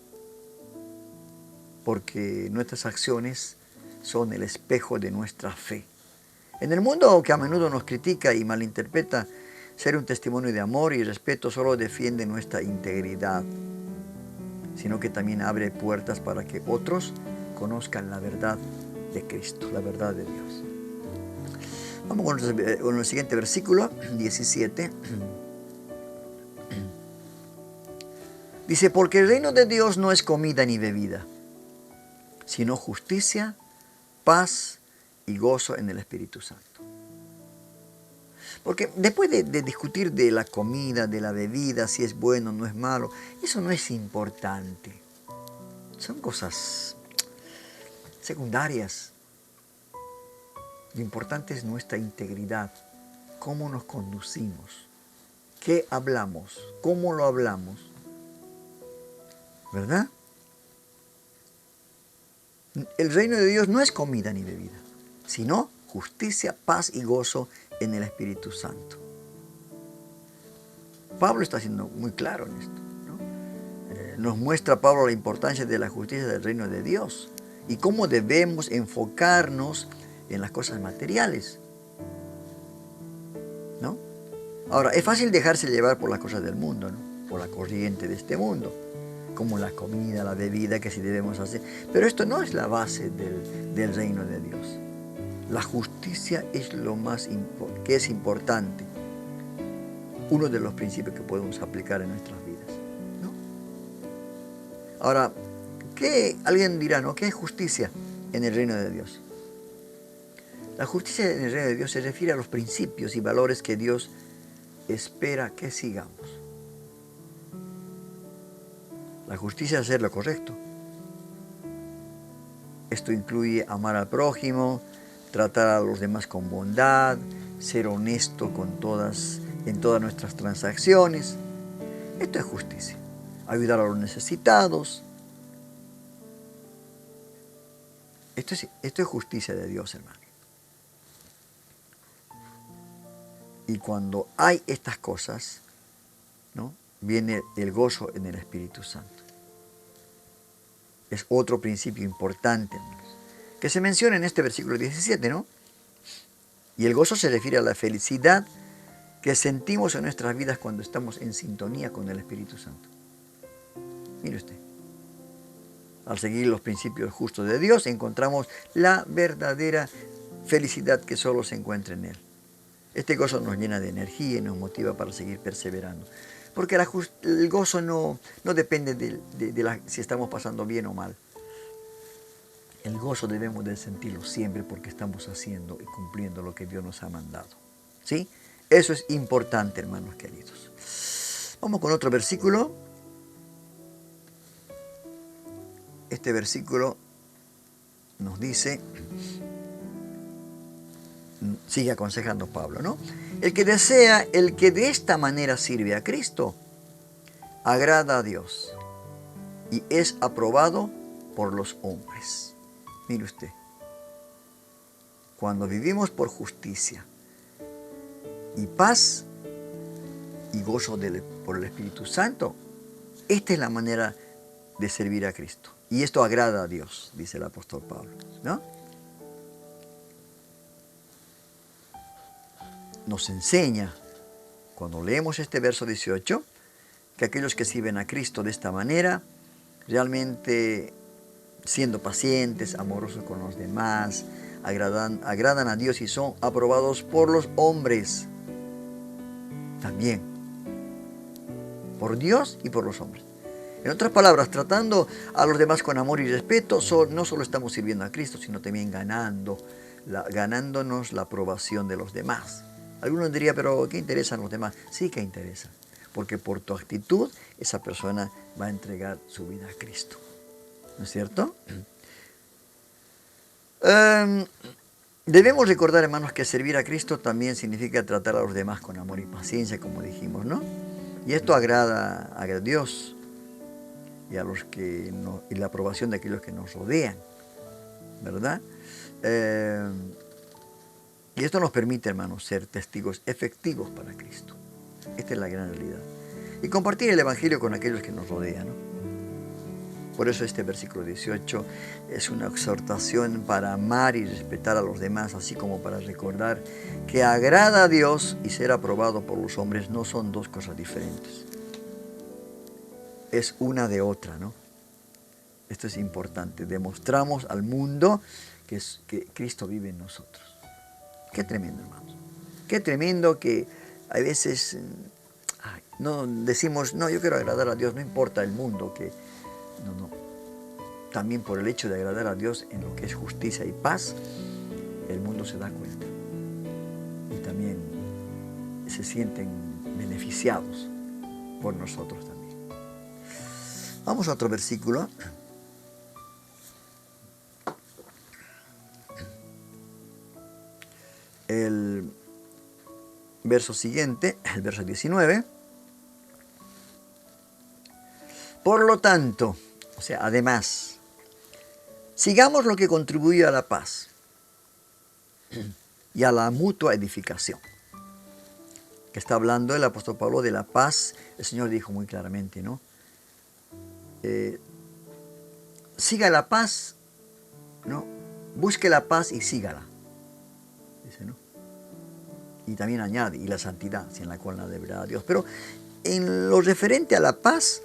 Porque nuestras acciones son el espejo de nuestra fe. En el mundo que a menudo nos critica y malinterpreta, ser un testimonio de amor y respeto solo defiende nuestra integridad, sino que también abre puertas para que otros conozcan la verdad de Cristo, la verdad de Dios. Vamos con el siguiente versículo, 17. Dice, porque el reino de Dios no es comida ni bebida, sino justicia, paz y gozo en el Espíritu Santo. Porque después de discutir de la comida, de la bebida, si es bueno o no es malo, eso no es importante. Son cosas secundarias. Lo importante es nuestra integridad, cómo nos conducimos, qué hablamos, cómo lo hablamos, ¿verdad? El reino de Dios no es comida ni bebida, sino justicia, paz y gozo en el Espíritu Santo. Pablo está siendo muy claro en esto, ¿no? Nos muestra Pablo la importancia de la justicia del reino de Dios y cómo debemos enfocarnos en las cosas materiales, ¿no? Ahora, es fácil dejarse llevar por las cosas del mundo, ¿no? Por la corriente de este mundo, como la comida, la bebida, que sí debemos hacer. Pero esto no es la base del reino de Dios. La justicia es lo más que es importante, uno de los principios que podemos aplicar en nuestras vidas, ¿no? Ahora, alguien dirá, ¿no? ¿Qué es justicia en el reino de Dios? La justicia en el reino de Dios se refiere a los principios y valores que Dios espera que sigamos. La justicia es hacer lo correcto. Esto incluye amar al prójimo, tratar a los demás con bondad, ser honesto en todas nuestras transacciones. Esto es justicia. Ayudar a los necesitados. Esto es justicia de Dios, hermano. Y cuando hay estas cosas, ¿no?, viene el gozo en el Espíritu Santo. Es otro principio importante, hermanos, que se menciona en este versículo 17, ¿no? Y el gozo se refiere a la felicidad que sentimos en nuestras vidas cuando estamos en sintonía con el Espíritu Santo. Mire usted, al seguir los principios justos de Dios, encontramos la verdadera felicidad que solo se encuentra en Él. Este gozo nos llena de energía y nos motiva para seguir perseverando. Porque el gozo no depende de si estamos pasando bien o mal. El gozo debemos de sentirlo siempre porque estamos haciendo y cumpliendo lo que Dios nos ha mandado, ¿sí? Eso es importante, hermanos queridos. Vamos con otro versículo. Este versículo nos dice, sigue aconsejando Pablo, ¿no? El que de esta manera sirve a Cristo, agrada a Dios y es aprobado por los hombres. Mire usted, cuando vivimos por justicia y paz y gozo por el Espíritu Santo, esta es la manera de servir a Cristo. Y esto agrada a Dios, dice el apóstol Pablo, ¿no? Nos enseña, cuando leemos este verso 18, que aquellos que sirven a Cristo de esta manera, realmente siendo pacientes, amorosos con los demás, agradan a Dios y son aprobados por los hombres. También. Por Dios y por los hombres. En otras palabras, tratando a los demás con amor y respeto, no solo estamos sirviendo a Cristo, sino también ganándonos la aprobación de los demás. Algunos dirían, pero ¿qué interesan los demás? Sí que interesa, porque por tu actitud esa persona va a entregar su vida a Cristo. ¿No es cierto? Debemos recordar, hermanos, que servir a Cristo también significa tratar a los demás con amor y paciencia, como dijimos, ¿no? Y esto agrada a Dios y y la aprobación de aquellos que nos rodean, ¿verdad? Y esto nos permite, hermanos, ser testigos efectivos para Cristo. Esta es la gran realidad. Y compartir el Evangelio con aquellos que nos rodean, ¿no? Por eso este versículo 18 es una exhortación para amar y respetar a los demás, así como para recordar que agrada a Dios y ser aprobado por los hombres no son dos cosas diferentes. Es una de otra, ¿no? Esto es importante. Demostramos al mundo que Cristo vive en nosotros. Qué tremendo, hermanos. Qué tremendo que a veces no decimos, no, yo quiero agradar a Dios, no importa el mundo que... No. También por el hecho de agradar a Dios en lo que es justicia y paz, el mundo se da cuenta. Y también se sienten beneficiados por nosotros también. Vamos a otro versículo. El verso siguiente, el verso 19. Por lo tanto, o sea, además, sigamos lo que contribuye a la paz y a la mutua edificación. Que está hablando el apóstol Pablo de la paz. El Señor dijo muy claramente, ¿no? Siga la paz, ¿no? Busque la paz y sígala. Dice, ¿no? Y también añade, y la santidad, en la cual la deberá a Dios. Pero en lo referente a la paz,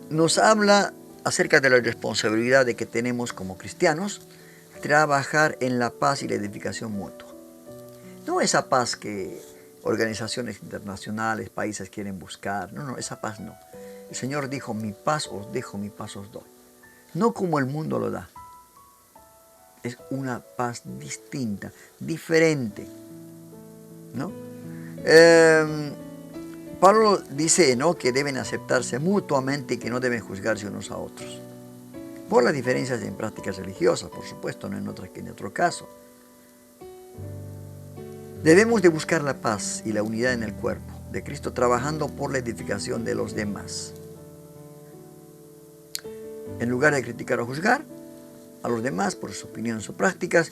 nos habla acerca de la responsabilidad de que tenemos como cristianos trabajar en la paz y la edificación mutua. No esa paz que organizaciones internacionales, países quieren buscar. No, esa paz no. El Señor dijo, mi paz os dejo, mi paz os doy. No como el mundo lo da. Es una paz distinta, diferente, ¿no? Pablo dice, ¿no?, que deben aceptarse mutuamente y que no deben juzgarse unos a otros. Por las diferencias en prácticas religiosas, por supuesto, no en otro caso. Debemos de buscar la paz y la unidad en el cuerpo de Cristo, trabajando por la edificación de los demás. En lugar de criticar o juzgar a los demás por sus opiniones o prácticas,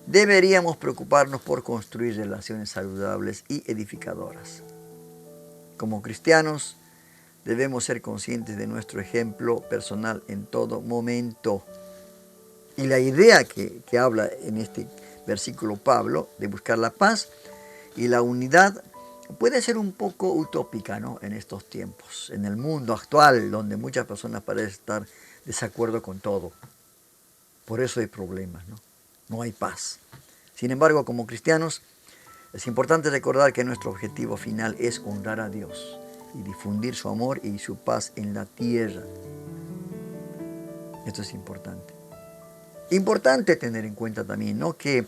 deberíamos preocuparnos por construir relaciones saludables y edificadoras. Como cristianos, debemos ser conscientes de nuestro ejemplo personal en todo momento. Y la idea que habla en este versículo Pablo, de buscar la paz y la unidad, puede ser un poco utópica, ¿no?, en estos tiempos, en el mundo actual, donde muchas personas parecen estar desacuerdo con todo. Por eso hay problemas, ¿no? No hay paz. Sin embargo, como cristianos, es importante recordar que nuestro objetivo final es honrar a Dios y difundir su amor y su paz en la tierra. Esto es importante. Importante tener en cuenta también, ¿no?, que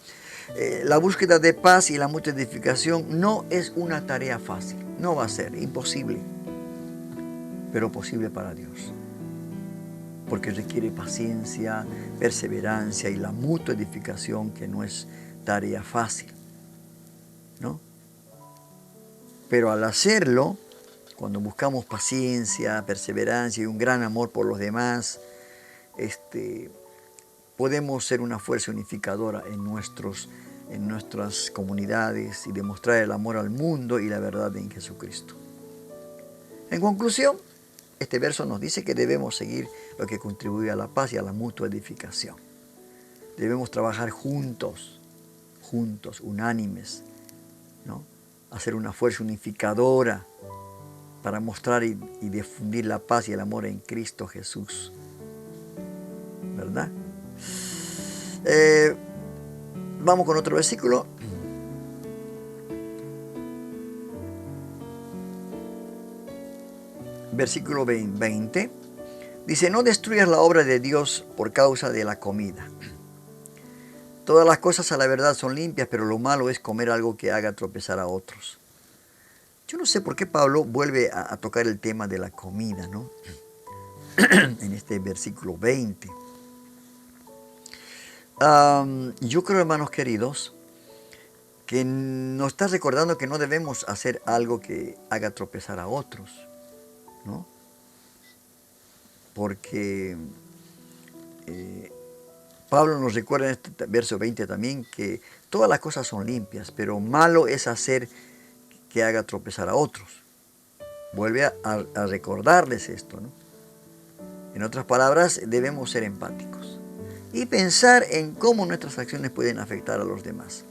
la búsqueda de paz y la mutua edificación no es una tarea fácil. No va a ser, imposible, pero posible para Dios. Porque requiere paciencia, perseverancia y la mutua edificación, que no es tarea fácil, ¿no? Pero al hacerlo, cuando buscamos paciencia, perseverancia y un gran amor por los demás, podemos ser una fuerza unificadora en nuestras comunidades y demostrar el amor al mundo y la verdad en Jesucristo. En conclusión, este verso nos dice que debemos seguir lo que contribuye a la paz y a la mutua edificación. Debemos trabajar juntos, unánimes, ¿no? Hacer una fuerza unificadora para mostrar y difundir la paz y el amor en Cristo Jesús. ¿Verdad? Vamos con otro versículo. Versículo 20. Dice, no destruyas la obra de Dios por causa de la comida. Todas las cosas a la verdad son limpias, pero lo malo es comer algo que haga tropezar a otros. Yo no sé por qué Pablo vuelve a tocar el tema de la comida, ¿no? En este versículo 20. Yo creo, hermanos queridos, que nos está recordando que no debemos hacer algo que haga tropezar a otros, ¿no? Porque Pablo nos recuerda en este verso 20 también que todas las cosas son limpias, pero malo es hacer que haga tropezar a otros. Vuelve a recordarles esto, ¿no? En otras palabras, debemos ser empáticos y pensar en cómo nuestras acciones pueden afectar a los demás.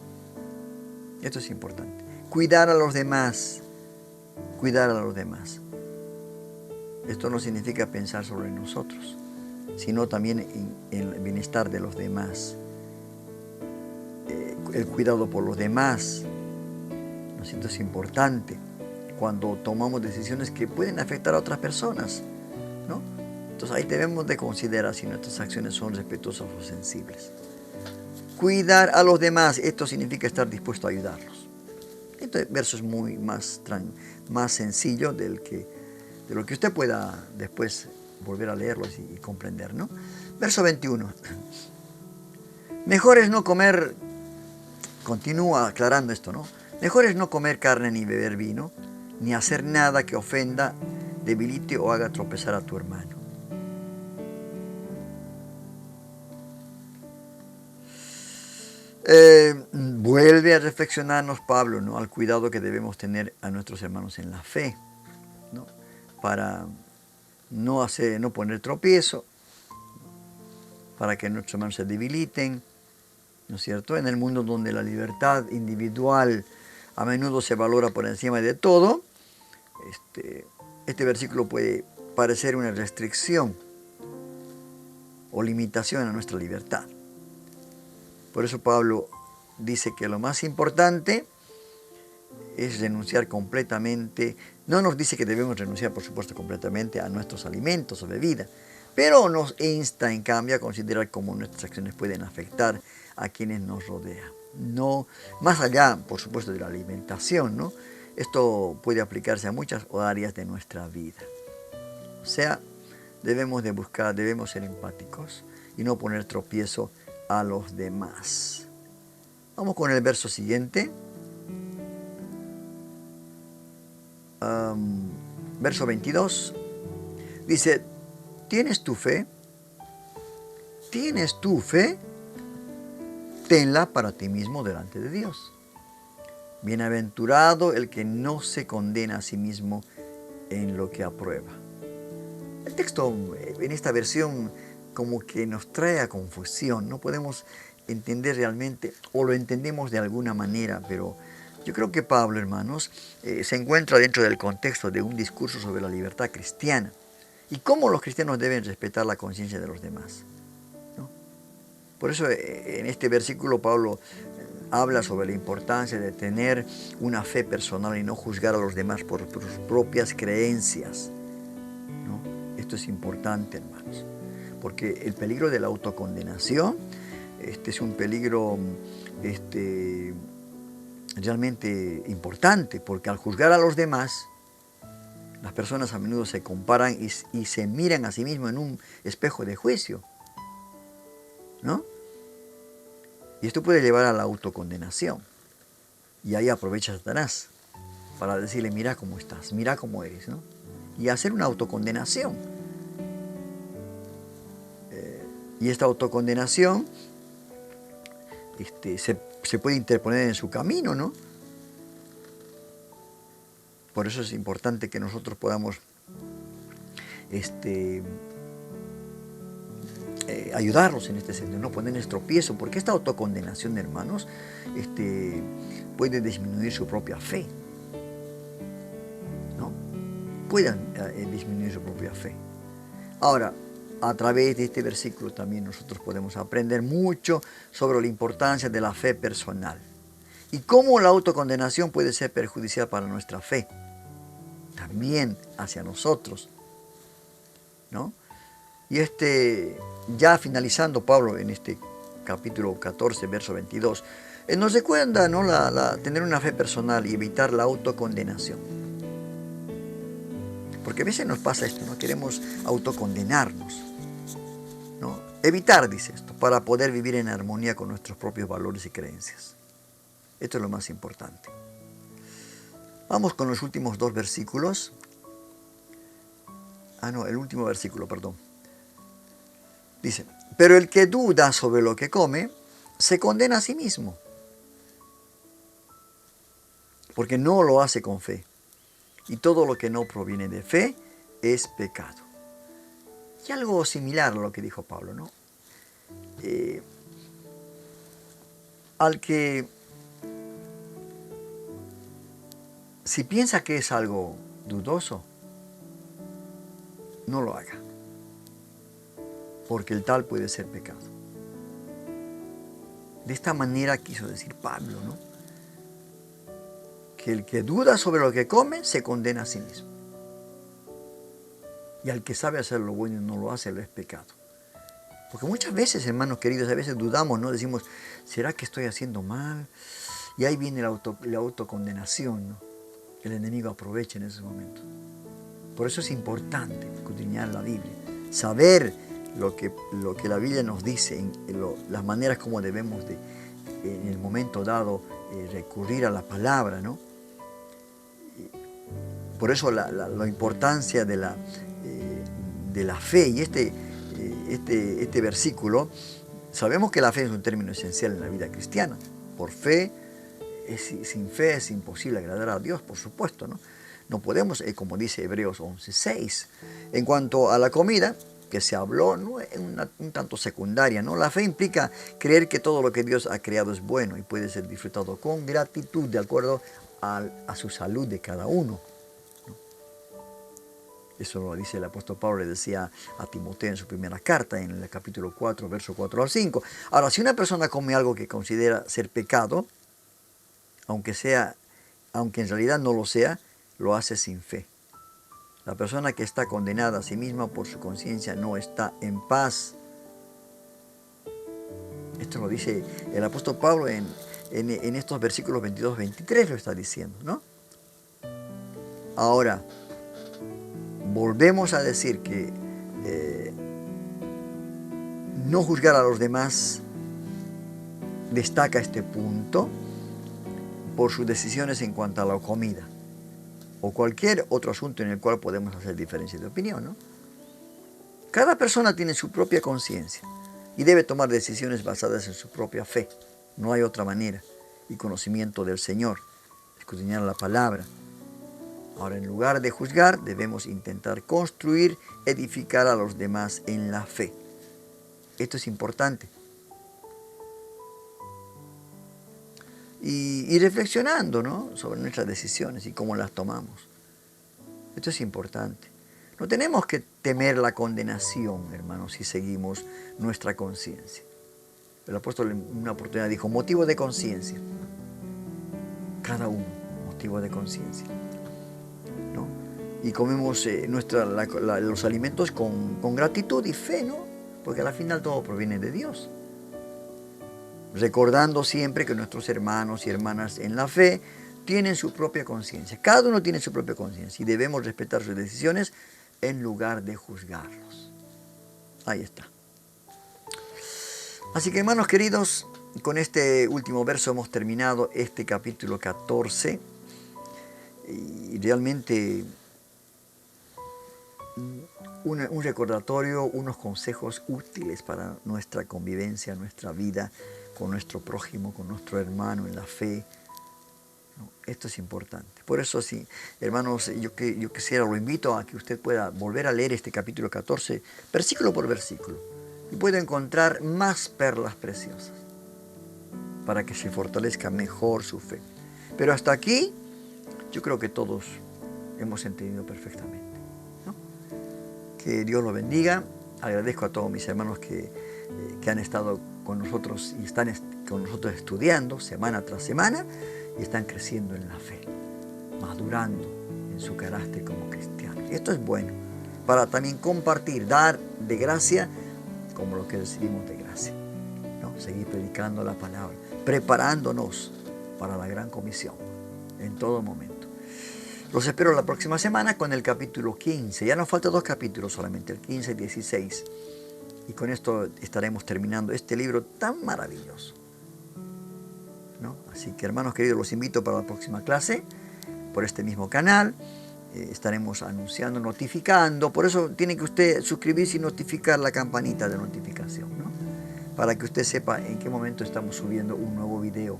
Esto es importante. Cuidar a los demás. Cuidar a los demás. Esto no significa pensar sobre nosotros, sino también en el bienestar de los demás. El cuidado por los demás. ¿No es cierto? Es importante cuando tomamos decisiones que pueden afectar a otras personas, ¿no? Entonces ahí debemos de considerar si nuestras acciones son respetuosas o sensibles. Cuidar a los demás, esto significa estar dispuesto a ayudarlos. Este verso es muy más sencillo de lo que usted pueda después volver a leerlos y comprender, ¿no? Verso 21. Mejor es no comer, continúa aclarando esto, ¿no? Mejor es no comer carne ni beber vino, ni hacer nada que ofenda, debilite o haga tropezar a tu hermano. Vuelve a reflexionarnos Pablo, ¿no? Al cuidado que debemos tener a nuestros hermanos en la fe, ¿no? Para no poner tropiezo, para que nuestros hermanos se debiliten, ¿no es cierto? En el mundo donde la libertad individual a menudo se valora por encima de todo, este versículo puede parecer una restricción o limitación a nuestra libertad. Por eso Pablo dice que lo más importante es renunciar completamente. No nos dice que debemos renunciar, por supuesto, completamente a nuestros alimentos o bebidas, pero nos insta, en cambio, a considerar cómo nuestras acciones pueden afectar a quienes nos rodean. No, más allá, por supuesto, de la alimentación, ¿no? Esto puede aplicarse a muchas áreas de nuestra vida. O sea, debemos ser empáticos y no poner tropiezo a los demás. Vamos con el verso siguiente. Verso 22. Dice, ¿tienes tu fe? ¿Tienes tu fe? Tenla para ti mismo delante de Dios. Bienaventurado el que no se condena a sí mismo en lo que aprueba. El texto en esta versión como que nos trae a confusión. No podemos entender realmente, o lo entendemos de alguna manera, pero yo creo que Pablo, hermanos, se encuentra dentro del contexto de un discurso sobre la libertad cristiana y cómo los cristianos deben respetar la conciencia de los demás, ¿no? Por eso en este versículo Pablo habla sobre la importancia de tener una fe personal y no juzgar a los demás por sus propias creencias, ¿no? Esto es importante, hermanos, porque el peligro de la autocondenación es un peligro realmente importante, porque al juzgar a los demás, las personas a menudo se comparan y se miran a sí mismos en un espejo de juicio, ¿no? Y esto puede llevar a la autocondenación. Y ahí aprovecha Satanás para decirle, mira cómo estás, mira cómo eres, ¿no? Y hacer una autocondenación. Y esta autocondenación se puede interponer en su camino, ¿no? Por eso es importante que nosotros podamos ayudarlos en este sentido, no ponerles tropiezo, porque esta autocondenación, hermanos, puede disminuir su propia fe, ¿no? Pueden disminuir su propia fe. Ahora, a través de este versículo también nosotros podemos aprender mucho sobre la importancia de la fe personal y cómo la autocondenación puede ser perjudicial para nuestra fe, también hacia nosotros, ¿no? Y ya finalizando Pablo en este capítulo 14, verso 22, nos recuerda, ¿no?, tener una fe personal y evitar la autocondenación. Porque a veces nos pasa esto, ¿no? Queremos autocondenarnos, ¿no? Evitar, dice esto, para poder vivir en armonía con nuestros propios valores y creencias. Esto es lo más importante. Vamos con los últimos dos versículos. El último versículo, perdón. Dice, pero el que duda sobre lo que come, se condena a sí mismo, porque no lo hace con fe. Y todo lo que no proviene de fe es pecado. Y algo similar a lo que dijo Pablo, ¿no? Al que, si piensa que es algo dudoso, no lo haga, porque el tal puede ser pecado. De esta manera quiso decir Pablo, ¿no? Que el que duda sobre lo que come, se condena a sí mismo. Y al que sabe hacer lo bueno y no lo hace, lo es pecado. Porque muchas veces, hermanos queridos, a veces dudamos, ¿no? Decimos, ¿será que estoy haciendo mal? Y ahí viene la autocondenación, ¿no? El enemigo aprovecha en esos momentos. Por eso es importante escudriñar la Biblia, saber lo que la Biblia nos dice, las maneras como debemos en el momento dado recurrir a la palabra, ¿no? Por eso la importancia de la fe. Y este versículo, sabemos que la fe es un término esencial en la vida cristiana. Por fe, sin fe es imposible agradar a Dios, por supuesto, ¿no? No podemos, como dice Hebreos 11:6. En cuanto a la comida, que se habló, no es un tanto secundaria, ¿no? La fe implica creer que todo lo que Dios ha creado es bueno y puede ser disfrutado con gratitud de acuerdo a su salud de cada uno, ¿no? Eso lo dice el apóstol Pablo, le decía a Timoteo en su primera carta, en el capítulo 4, verso 4 al 5. Ahora, si una persona come algo que considera ser pecado, aunque en realidad no lo sea, lo hace sin fe. La persona que está condenada a sí misma por su conciencia no está en paz. Esto lo dice el apóstol Pablo en estos versículos 22-23, lo está diciendo, ¿no? Ahora, volvemos a decir que no juzgar a los demás destaca este punto por sus decisiones en cuanto a la comida o cualquier otro asunto en el cual podemos hacer diferencia de opinión, ¿no? Cada persona tiene su propia conciencia y debe tomar decisiones basadas en su propia fe. No hay otra manera. Y conocimiento del Señor, escudriñar la palabra. Ahora, en lugar de juzgar, debemos intentar construir, edificar a los demás en la fe. Esto es importante. Y reflexionando, ¿no?, sobre nuestras decisiones y cómo las tomamos. Esto es importante. No tenemos que temer la condenación, hermanos, si seguimos nuestra conciencia. El apóstol en una oportunidad dijo, motivo de conciencia. Cada uno, motivo de conciencia, ¿no? Y comemos los alimentos con gratitud y fe, ¿no? Porque al final todo proviene de Dios. Recordando siempre que nuestros hermanos y hermanas en la fe tienen su propia conciencia. Cada uno tiene su propia conciencia y debemos respetar sus decisiones en lugar de juzgarlos. Ahí está. Así que, hermanos queridos, con este último verso hemos terminado este capítulo 14. Y realmente un recordatorio, unos consejos útiles para nuestra convivencia, nuestra vida con nuestro prójimo, con nuestro hermano en la fe. ¿No? Esto es importante. Por eso, sí, hermanos, yo quisiera, lo invito a que usted pueda volver a leer este capítulo 14, versículo por versículo, y pueda encontrar más perlas preciosas para que se fortalezca mejor su fe. Pero hasta aquí, yo creo que todos hemos entendido perfectamente, ¿no? Que Dios lo bendiga. Agradezco a todos mis hermanos que han estado con nosotros y están con nosotros estudiando semana tras semana y están creciendo en la fe, madurando en su carácter como cristiano. Esto es bueno para también compartir, dar de gracia como lo que recibimos de gracia, ¿no? Seguir predicando la palabra, preparándonos para la gran comisión en todo momento. Los espero la próxima semana con el capítulo 15. Ya nos faltan 2 capítulos solamente, el 15 y 16. Y con esto estaremos terminando este libro tan maravilloso, ¿no? Así que, hermanos queridos, los invito para la próxima clase por este mismo canal. Estaremos anunciando, notificando. Por eso tiene que usted suscribirse y notificar la campanita de notificación, ¿no? Para que usted sepa en qué momento estamos subiendo un nuevo video.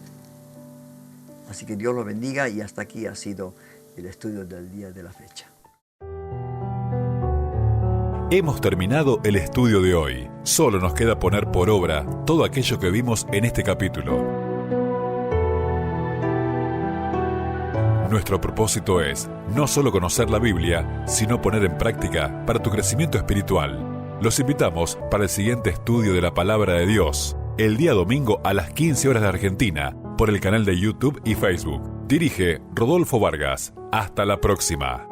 Así que Dios lo bendiga, y hasta aquí ha sido el estudio del día de la fecha. Hemos terminado el estudio de hoy. Solo nos queda poner por obra todo aquello que vimos en este capítulo. Nuestro propósito es no solo conocer la Biblia, sino poner en práctica para tu crecimiento espiritual. Los invitamos para el siguiente estudio de la Palabra de Dios, el día domingo a las 15 horas de Argentina, por el canal de YouTube y Facebook. Dirige Rodolfo Vargas. Hasta la próxima.